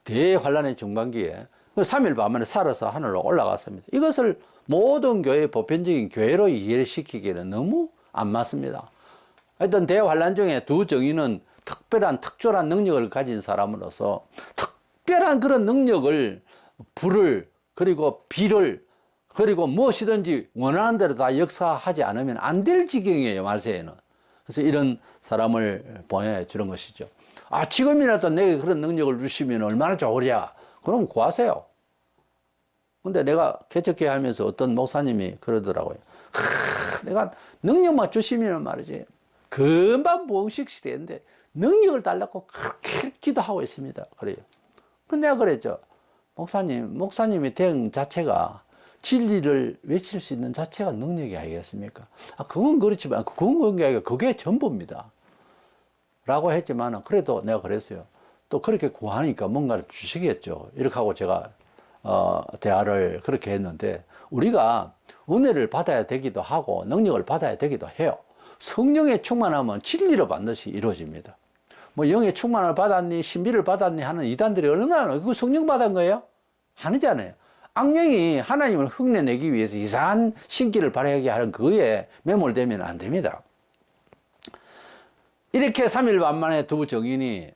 대환란의 중반기에 3일 밤 만에 살아서 하늘로 올라갔습니다. 이것을 모든 교회의 보편적인 교회로 이해를 시키기에는 너무 안 맞습니다. 하여튼 대환란 중에 두 정의는 특별한 특별한 능력을 가진 사람으로서 특별한 그런 능력을, 불을, 그리고 비를, 그리고 무엇이든지 원하는 대로 다 역사하지 않으면 안 될 지경이에요, 말세에는. 그래서 이런 사람을 보내주는 것이죠. 아, 지금이라도 내게 그런 능력을 주시면 얼마나 좋으랴. 그럼 구하세요. 근데 내가 개척교회 하면서 어떤 목사님이 그러더라고요. 내가 능력만 주시면 말이지. 금방 부흥식 시대인데 능력을 달라고 그렇게 기도하고 있습니다. 그래요. 근데 내가 그랬죠. 목사님이 된 자체가 진리를 외칠 수 있는 자체가 능력이 아니겠습니까? 아, 그건 그렇지만, 그건 그런 게 아니라 그게 전부입니다. 라고 했지만, 그래도 내가 그랬어요. 또 그렇게 구하니까 뭔가를 주시겠죠. 이렇게 하고 제가, 대화를 그렇게 했는데, 우리가 은혜를 받아야 되기도 하고, 능력을 받아야 되기도 해요. 성령의 충만하면 진리로 반드시 이루어집니다. 뭐, 영의 충만을 받았니, 신비를 받았니 하는 이단들이 얼마나, 그거 성령 받은 거예요? 아니잖아요. 악령이 하나님을 흉내내기 위해서 이상한 신기를 발휘하게 하는 그거에 매몰되면 안 됩니다. 이렇게 3일 반 만에 두 증인이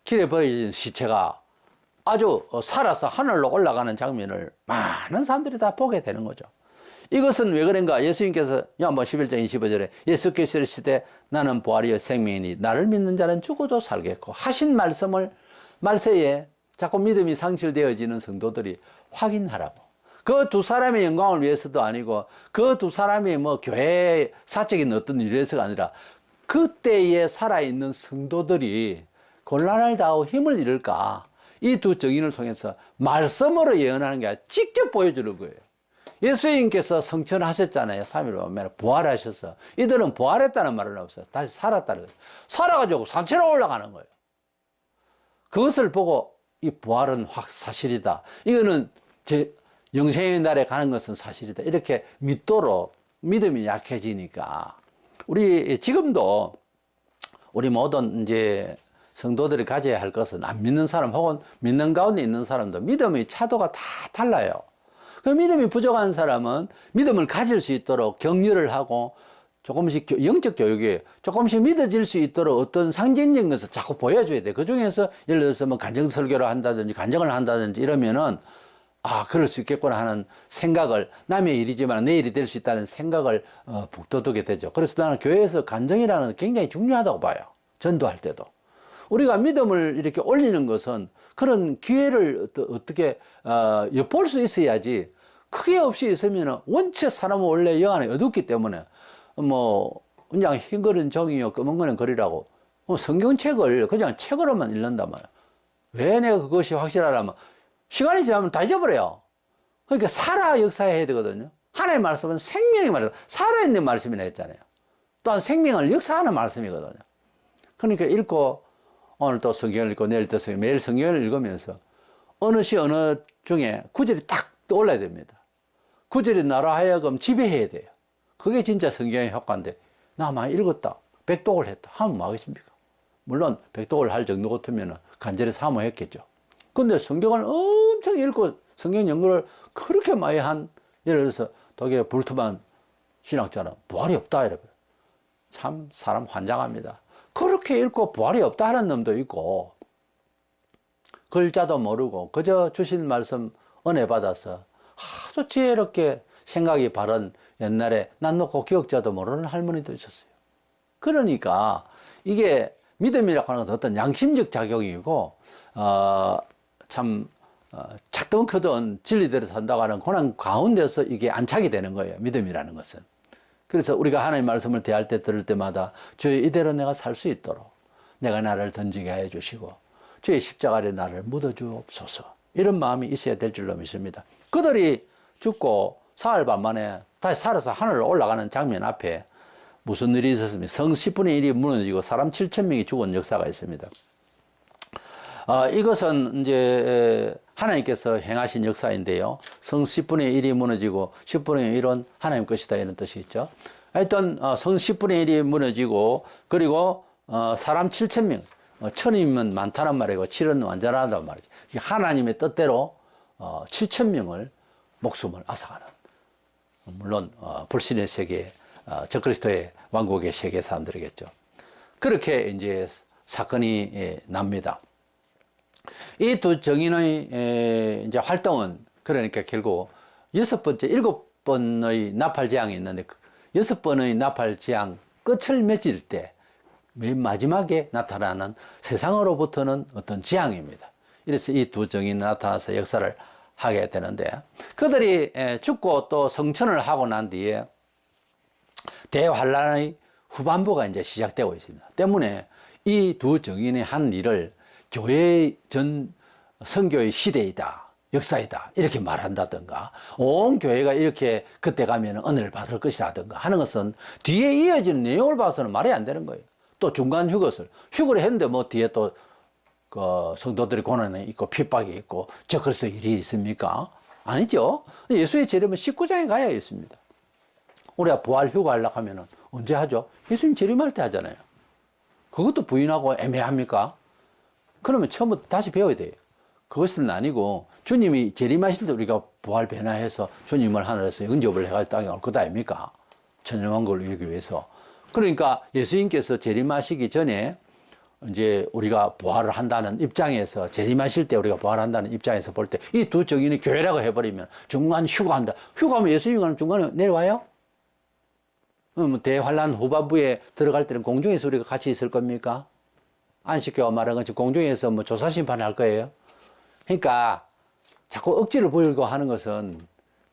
길에 버려진 시체가 아주 살아서 하늘로 올라가는 장면을 많은 사람들이 다 보게 되는 거죠. 이것은 왜 그런가? 예수님께서 요한복음 11장 25절에 예수께서 이르시되 나는 부활이요 생명이니 나를 믿는 자는 죽어도 살겠고 하신 말씀을 말세에 자꾸 믿음이 상실되어지는 성도들이 확인하라고. 그 두 사람의 영광을 위해서도 아니고 그 두 사람이 뭐 교회 사적인 어떤 일에서가 아니라 그때에 살아있는 성도들이 곤란을 당하고 힘을 잃을까? 이 두 증인을 통해서 말씀으로 예언하는 게 아니라 직접 보여주는 거예요. 예수님께서 성천하셨잖아요. 3일 만에 부활하셔서. 이들은 부활했다는 말은 없어요. 다시 살았다는 거예요. 살아가지고 산채로 올라가는 거예요. 그것을 보고 이 부활은 확 사실이다. 이거는 제 영생의 날에 가는 것은 사실이다. 이렇게 믿도록 믿음이 약해지니까 우리 지금도 우리 모든 이제 성도들이 가져야 할 것은 안 믿는 사람 혹은 믿는 가운데 있는 사람도 믿음의 차도가 다 달라요. 그 믿음이 부족한 사람은 믿음을 가질 수 있도록 격려를 하고 조금씩 영적 교육에 조금씩 믿어질 수 있도록 어떤 상징적인 것을 자꾸 보여줘야 돼. 그 중에서 예를 들어서 뭐 간증 설교를 한다든지 간증을 한다든지 이러면은 아, 그럴 수 있겠구나 하는 생각을 남의 일이지만 내 일이 될 수 있다는 생각을 북돋우게 되죠. 그래서 나는 교회에서 간증이라는 게 굉장히 중요하다고 봐요. 전도할 때도. 우리가 믿음을 이렇게 올리는 것은 그런 기회를 어떻게 엿볼 수 있어야지 크게 없이 있으면 원체 사람은 원래 영 안에 어둡기 때문에 뭐 그냥 흰 거는 종이요 검은 거는 거리라고 성경책을 그냥 책으로만 읽는단 말이야. 왜 내가 그것이 확실하려면 시간이 지나면 다 잊어버려요. 그러니까 살아 역사해야 되거든요. 하나님의 말씀은 생명의 말씀, 살아있는 말씀이라 했잖아요. 또한 생명을 역사하는 말씀이거든요. 그러니까 읽고 오늘 또 성경을 읽고 내일 또 매일 성경을 읽으면서 어느 시 어느 중에 구절이 딱 떠올라야 됩니다. 구절이 나로 하여금 지배해야 돼요. 그게 진짜 성경의 효과인데 나 많이 읽었다. 백독을 했다. 하면 뭐 하겠습니까? 물론 백독을 할 정도 같으면 간절히 사모했겠죠. 근데 성경을 엄청 읽고 성경 연구를 그렇게 많이 한 예를 들어서 독일의 불트만 신학자는 부활이 없다 이래요. 참 사람 환장합니다. 그렇게 읽고 부활이 없다 하는 놈도 있고 글자도 모르고 그저 주신 말씀 은혜 받아서 아주 지혜롭게 생각이 바른 옛날에 난 놓고 기억자도 모르는 할머니도 있었어요. 그러니까 이게 믿음이라고 하는 것은 어떤 양심적 작용이고 작든 크든 진리대로 산다고 하는 고난 가운데서 이게 안착이 되는 거예요. 믿음이라는 것은. 그래서 우리가 하나님의 말씀을 대할 때 들을 때마다 주여 이대로 내가 살 수 있도록 내가 나를 던지게 해 주시고 주의 십자가에 나를 묻어 주옵소서. 이런 마음이 있어야 될 줄로 믿습니다. 그들이 죽고 사흘 반 만에 다시 살아서 하늘로 올라가는 장면 앞에 무슨 일이 있었습니까? 성 10분의 1이 무너지고 사람 7,000명이 죽은 역사가 있습니다. 이것은 이제 하나님께서 행하신 역사인데요. 성 10분의 1이 무너지고 10분의 1은 하나님 것이다 이런 뜻이 있죠. 하여튼 성 10분의 1이 무너지고 그리고 사람 7,000명, 1,000이면 많다는 말이고 7은 완전하다는 말이죠. 하나님의 뜻대로 7,000명을 목숨을 앗아가는, 물론 불신의 세계, 적그리스도의 왕국의 세계 사람들이겠죠. 그렇게 이제 사건이 납니다. 이 두 정인의 이제 활동은 그러니까 결국 일곱 번의 나팔 재앙이 있는데 여섯 번의 나팔 재앙 끝을 맺을 때 맨 마지막에 나타나는 세상으로부터는 어떤 재앙입니다. 이래서 이 두 정인이 나타나서 역사를 하게 되는데 그들이 죽고 또 성천을 하고 난 뒤에 대환란의 후반부가 이제 시작되고 있습니다. 때문에 이 두 정인이 한 일을 교회의 전 선교의 시대이다, 역사이다 이렇게 말한다든가 온 교회가 이렇게 그때 가면 은혜를 받을 것이라든가 하는 것은 뒤에 이어지는 내용을 봐서는 말이 안 되는 거예요. 또 중간 휴거를 했는데 뭐 뒤에 또 그 성도들이 고난이 있고 핍박이 있고 저 그래서 일이 있습니까? 아니죠. 예수의 재림은 19장에 가야 있습니다. 우리가 부활 휴거하려고 하면은 언제 하죠? 예수님 재림할 때 하잖아요. 그것도 부인하고 애매합니까? 그러면 처음부터 다시 배워야 돼요. 그것은 아니고 주님이 재림하실 때 우리가 부활 변화해서 주님을 하늘에서 영접을 해가지고 땅에 올 것 아닙니까? 천년왕 국을 이루기 위해서. 그러니까 예수님께서 재림하시기 전에 이제 우리가 부활을 한다는 입장에서 재림하실 때 우리가 부활한다는 입장에서 볼 때 이 두 정인이 교회라고 해버리면 중간 휴가한다. 휴가하면 예수님은 중간에 내려와요? 대환란 후반부에 들어갈 때는 공중에서 우리가 같이 있을 겁니까? 안식교가 말한 것처럼 공중에서 뭐 조사심판을 할 거예요. 그러니까 자꾸 억지를 부리고 하는 것은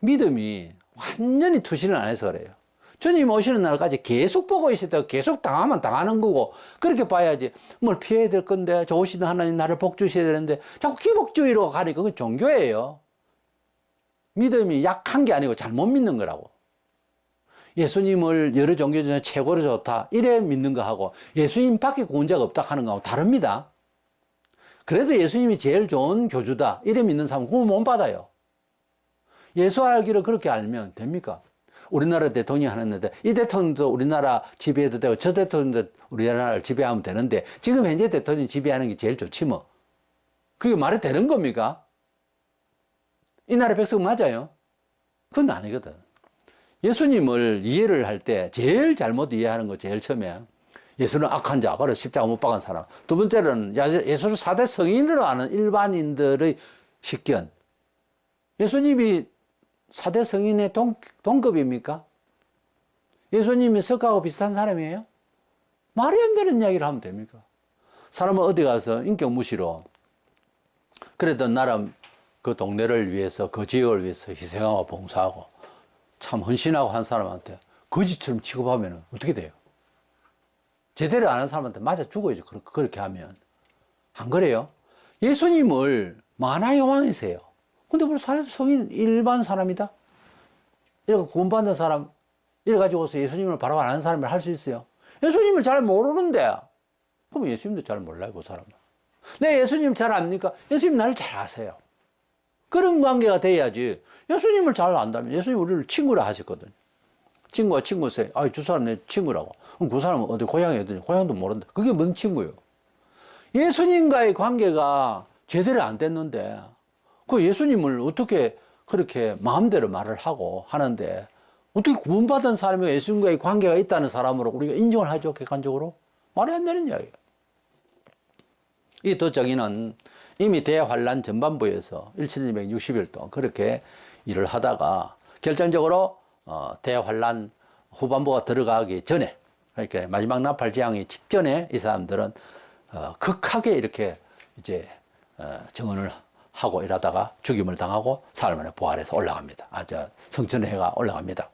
믿음이 완전히 투신을 안 해서 그래요. 주님 오시는 날까지 계속 보고 있었다가 계속 당하면 당하는 거고 그렇게 봐야지. 뭘 피해야 될 건데 좋으신 하나님 나를 복 주셔야 되는데 자꾸 기복주의로 가니까 그건 종교예요. 믿음이 약한 게 아니고 잘못 믿는 거라고. 예수님을 여러 종교 중에 최고로 좋다 이래 믿는 거하고 예수님 밖에 구원자가 없다 하는 거하고 다릅니다. 그래도 예수님이 제일 좋은 교주다 이래 믿는 사람은 구원 못 받아요. 예수 알기를 그렇게 알면 됩니까? 우리나라 대통령이 하는데 이 대통령도 우리나라 지배해도 되고 저 대통령도 우리나라를 지배하면 되는데 지금 현재 대통령이 지배하는 게 제일 좋지 뭐. 그게 말이 되는 겁니까? 이 나라 백성 맞아요? 그건 아니거든. 예수님을 이해를 할 때 제일 잘못 이해하는 거 제일 처음에 예수는 악한 자, 바로 십자가 못 박은 사람. 두 번째는 예수를 4대 성인으로 아는 일반인들의 식견. 예수님이 4대 성인의 동급입니까? 예수님이 석가하고 비슷한 사람이에요? 말이 안 되는 이야기를 하면 됩니까? 사람은 어디 가서 인격 무시로 그래도 나름 그 동네를 위해서 그 지역을 위해서 희생하고 봉사하고 참 헌신하고 한 사람한테 거지처럼 취급하면 어떻게 돼요? 제대로 안 하는 사람한테 맞아 죽어야죠. 그렇게 하면. 안 그래요? 예수님을 만화의 왕이세요. 근데 뭐 성인 일반 사람이다? 이렇게 구원받는 사람, 이래가지고서 예수님을 바로 안 하는 사람을 할 수 있어요? 예수님을 잘 모르는데, 그럼 예수님도 잘 몰라요, 그 사람은. 내 예수님 잘 압니까? 예수님 나를 잘 아세요. 그런 관계가 돼야지. 예수님을 잘 안다면, 예수님 우리를 친구라 하셨거든요. 친구가 친구세요. 아, 저 사람 내 친구라고. 그럼 그 사람은 어디 고향이 어디냐? 고향도 모른다. 그게 뭔 친구예요? 예수님과의 관계가 제대로 안 됐는데, 그 예수님을 어떻게 그렇게 마음대로 말을 하고 하는데, 어떻게 구원받은 사람이 예수님과의 관계가 있다는 사람으로 우리가 인정을 하죠, 객관적으로? 말이 안 되는 이야기예요. 이 두 정인은 이미 대환란 전반부에서 1260일 동안 그렇게 일을 하다가 결정적으로 대환란 후반부가 들어가기 전에, 그러니까 마지막 나팔 재앙이 직전에 이 사람들은 극하게 이렇게 이제 정언을 하고 이러다가 죽임을 당하고 사흘 만에 부활해서 올라갑니다. 성천회가 올라갑니다.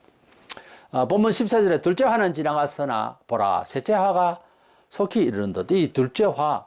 본문 14절에 둘째 화는 지나갔으나 보라 셋째 화가 속히 이르는도다. 이 둘째 화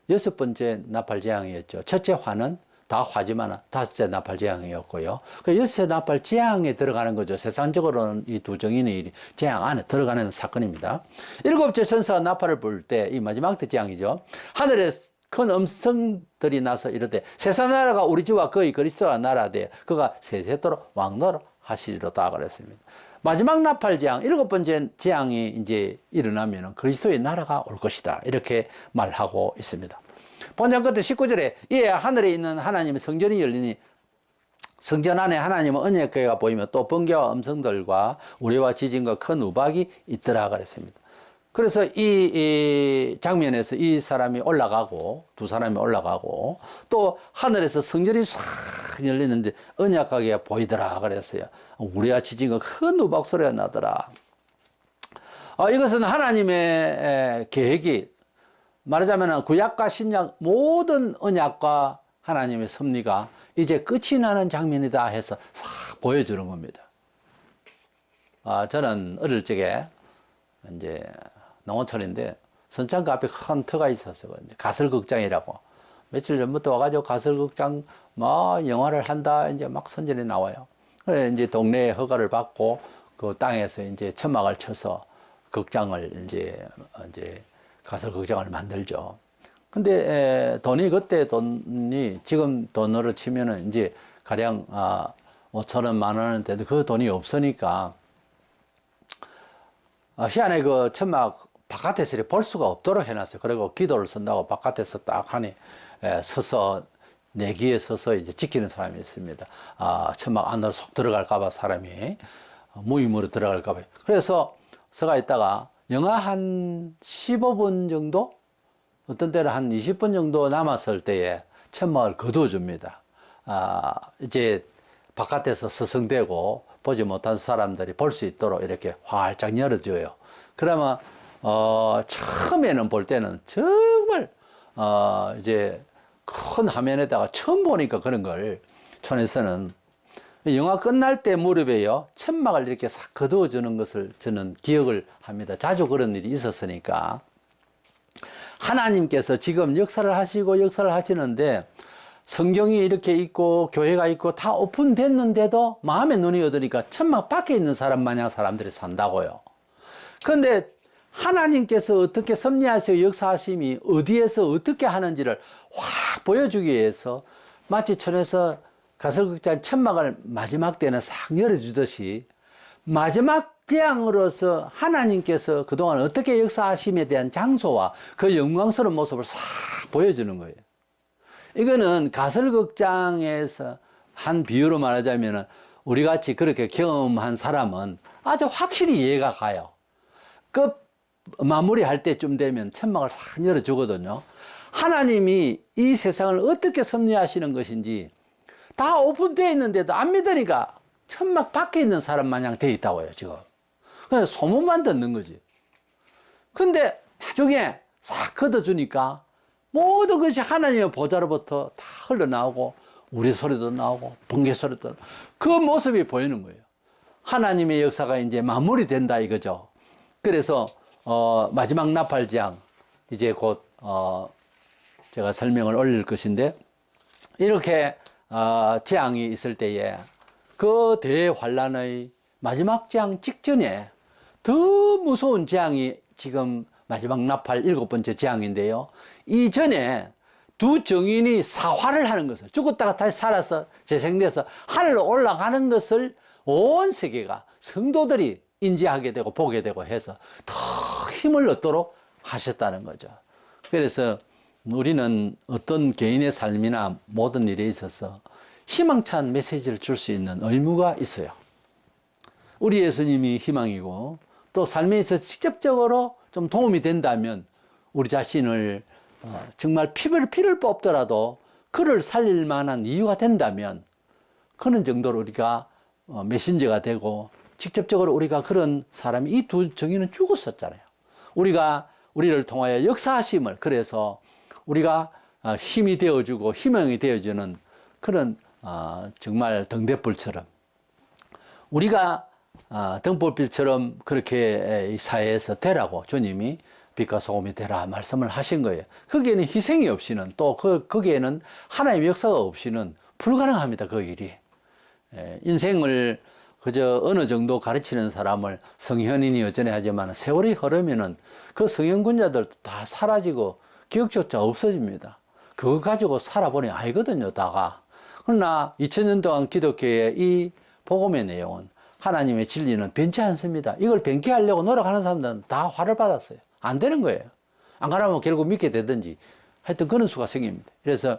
여섯 번째 나팔 재앙이었죠. 첫째 화는 다 화지만 다섯째 나팔 재앙이었고요. 그 여섯째 나팔 재앙에 들어가는 거죠. 세상적으로는 이 두 정인의 재앙 안에 들어가는 사건입니다. 일곱째 천사가 나팔을 불 때 이 마지막 재앙이죠. 하늘에 큰 음성들이 나서 이르되 세상 나라가 우리 주와 거의 그리스도와 나라되 그가 세세토록 왕노로 하시리로다 그랬습니다. 마지막 나팔 재앙, 일곱 번째 재앙이 이제 일어나면 그리스도의 나라가 올 것이다. 이렇게 말하고 있습니다. 본장 끝에 19절에 이에 하늘에 있는 하나님의 성전이 열리니 성전 안에 하나님은 언약궤가 보이며 또 번개와 음성들과 우레와 지진과 큰 우박이 있더라 그랬습니다. 그래서 이 장면에서 이 사람이 올라가고 두 사람이 올라가고 또 하늘에서 성전이 싹 열리는데 언약궤가 보이더라 그랬어요. 우리같이 지금 큰 우박 소리가 나더라. 이것은 하나님의 계획이 말하자면 구약과 신약 모든 언약과 하나님의 섭리가 이제 끝이 나는 장면이다 해서 싹 보여주는 겁니다. 저는 어릴 적에 이제 농어촌인데 선창 그 앞에 큰 터가 있었어요. 가설극장이라고. 며칠 전부터 와가지고 가설극장 영화를 한다 이제 막 선전이 나와요. 그래 이제 동네에 허가를 받고 그 땅에서 이제 천막을 쳐서 극장을 이제 가설극장을 만들죠. 근데 그때 돈이 지금 돈으로 치면은 이제 가령 5천 원, 만 원인데도 그 돈이 없으니까 희한해 그 천막 바깥에서 이렇게 볼 수가 없도록 해놨어요. 그리고 기도를 쓴다고 바깥에서 딱 하니 서서 내기에 서서 이제 지키는 사람이 있습니다. 천막 안으로 쏙 들어갈까봐 사람이 무임으로 들어갈까봐. 그래서 서가 있다가 영하 한 15분 정도, 어떤 때는 한 20분 정도 남았을 때에 천막을 거두어줍니다. 이제 바깥에서 서성대고 보지 못한 사람들이 볼 수 있도록 이렇게 활짝 열어줘요. 그러면 처음에는 볼 때는 정말 이제 큰 화면에다가 처음 보니까 그런 걸 촌에서는 영화 끝날 때 무렵에요 천막을 이렇게 싹 거두어 주는 것을 저는 기억을 합니다. 자주 그런 일이 있었으니까. 하나님께서 지금 역사를 하시는데 성경이 이렇게 있고 교회가 있고 다 오픈됐는데도 마음에 눈이 어두니까 천막 밖에 있는 사람 마냥 사람들이 산다고요. 그런데 하나님께서 어떻게 섭리하시고 역사하심이 어디에서 어떻게 하는지를 확 보여주기 위해서 마치 촌에서 가설극장 천막을 마지막 때는 싹 열어주듯이 마지막 재앙으로서 하나님께서 그동안 어떻게 역사하심에 대한 장소와 그 영광스러운 모습을 싹 보여주는 거예요. 이거는 가설극장에서 한 비유로 말하자면 우리 같이 그렇게 경험한 사람은 아주 확실히 이해가 가요. 그 마무리할 때쯤 되면 천막을 싹 열어주거든요. 하나님이 이 세상을 어떻게 섭리하시는 것인지 다 오픈되어 있는데도 안 믿으니까 천막 밖에 있는 사람 마냥 돼 있다고요, 지금. 그냥 소문만 듣는 거지. 근데 나중에 싹 걷어주니까 모든 것이 하나님의 보좌로부터 다 흘러나오고 우리 소리도 나오고 번개 소리도 나오고 그 모습이 보이는 거예요. 하나님의 역사가 이제 마무리된다 이거죠. 그래서 마지막 나팔장 이제 곧 제가 설명을 올릴 것인데 이렇게 재앙이 있을 때에 그 대환란의 마지막 재앙 직전에 더 무서운 재앙이 지금 마지막 나팔 7번째 재앙인데요. 이전에 두 정인이 사화를 하는 것을 죽었다가 다시 살아서 재생돼서 하늘로 올라가는 것을 온 세계가 성도들이 인지하게 되고 보게 되고 해서 더 힘을 얻도록 하셨다는 거죠. 그래서 우리는 어떤 개인의 삶이나 모든 일에 있어서 희망찬 메시지를 줄 수 있는 의무가 있어요. 우리 예수님이 희망이고 또 삶에 있어서 직접적으로 좀 도움이 된다면 우리 자신을 정말 피를 뽑더라도 그를 살릴 만한 이유가 된다면 그런 정도로 우리가 메신저가 되고 직접적으로 우리가 그런 사람이 이 두 정의는 죽었었잖아요. 우리를 통하여 역사하심을 그래서 우리가 힘이 되어주고 희망이 되어주는 그런 정말 등대불처럼 우리가 등불빛처럼 그렇게 이 사회에서 되라고 주님이 빛과 소금이 되라 말씀을 하신 거예요. 거기에는 희생이 없이는 또 거기에는 하나님의 역사가 없이는 불가능합니다. 그 일이. 인생을 그저 어느 정도 가르치는 사람을 성현인이 여전히 하지만 세월이 흐르면은 그 성현군자들 다 사라지고 기억조차 없어집니다. 그거 가지고 살아보니 아니거든요, 다가. 그러나 2000년 동안 기독교의 이 복음의 내용은 하나님의 진리는 변치 않습니다. 이걸 변개하려고 노력하는 사람들은 다 화를 받았어요. 안 되는 거예요. 안 그러면 결국 믿게 되든지 하여튼 그런 수가 생깁니다. 그래서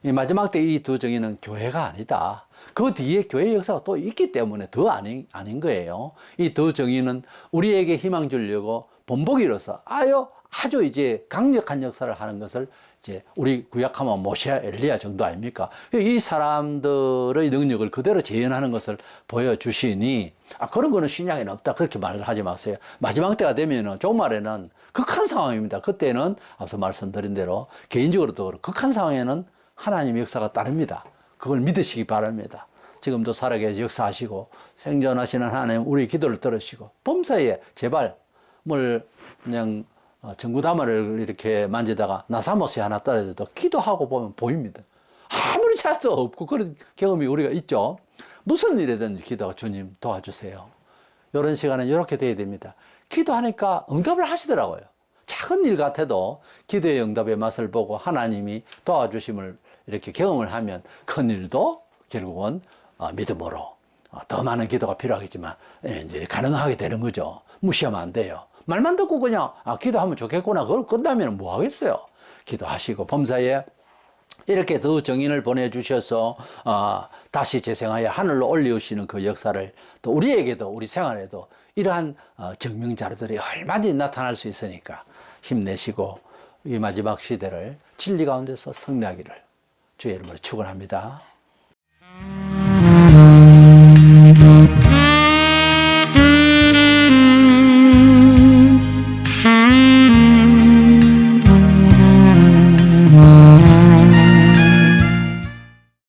이 마지막 때 이 두 정의는 교회가 아니다. 그 뒤에 교회 역사가 또 있기 때문에 더 아닌 거예요. 이 두 정의는 우리에게 희망 주려고 본보기로서 아주 이제 강력한 역사를 하는 것을 이제 우리 구약하면 모세, 엘리야 정도 아닙니까? 이 사람들의 능력을 그대로 재현하는 것을 보여주시니 그런 거는 신약에는 없다 그렇게 말을 하지 마세요. 마지막 때가 되면은 종말에는 극한 상황입니다. 그때는 앞서 말씀드린 대로 개인적으로도 극한 상황에는 하나님의 역사가 따릅니다. 그걸 믿으시기 바랍니다. 지금도 살아계셔 역사하시고 생존하시는 하나님 우리 기도를 들으시고 범사에 제발 뭘 그냥 전구다마를 이렇게 만지다가 나사못이 하나 떨어져도 기도하고 보면 보입니다. 아무리 찾아도 없고 그런 경험이 우리가 있죠. 무슨 일이든 기도가 주님 도와주세요. 이런 시간은 이렇게 돼야 됩니다. 기도하니까 응답을 하시더라고요. 작은 일 같아도 기도의 응답의 맛을 보고 하나님이 도와주심을 이렇게 경험을 하면 큰 일도 결국은 믿음으로 더 많은 기도가 필요하겠지만 이제 가능하게 되는 거죠. 무시하면 안 돼요. 말만 듣고 그냥 기도하면 좋겠구나 그걸 끝나면 뭐 하겠어요. 기도하시고 범사에 이렇게 더 정인을 보내주셔서 다시 재생하여 하늘로 올리우시는 그 역사를 또 우리에게도 우리 생활에도 이러한 증명자료들이 얼마든지 나타날 수 있으니까 힘내시고 이 마지막 시대를 진리 가운데서 승리하기를 주의 이름으로 축원합니다.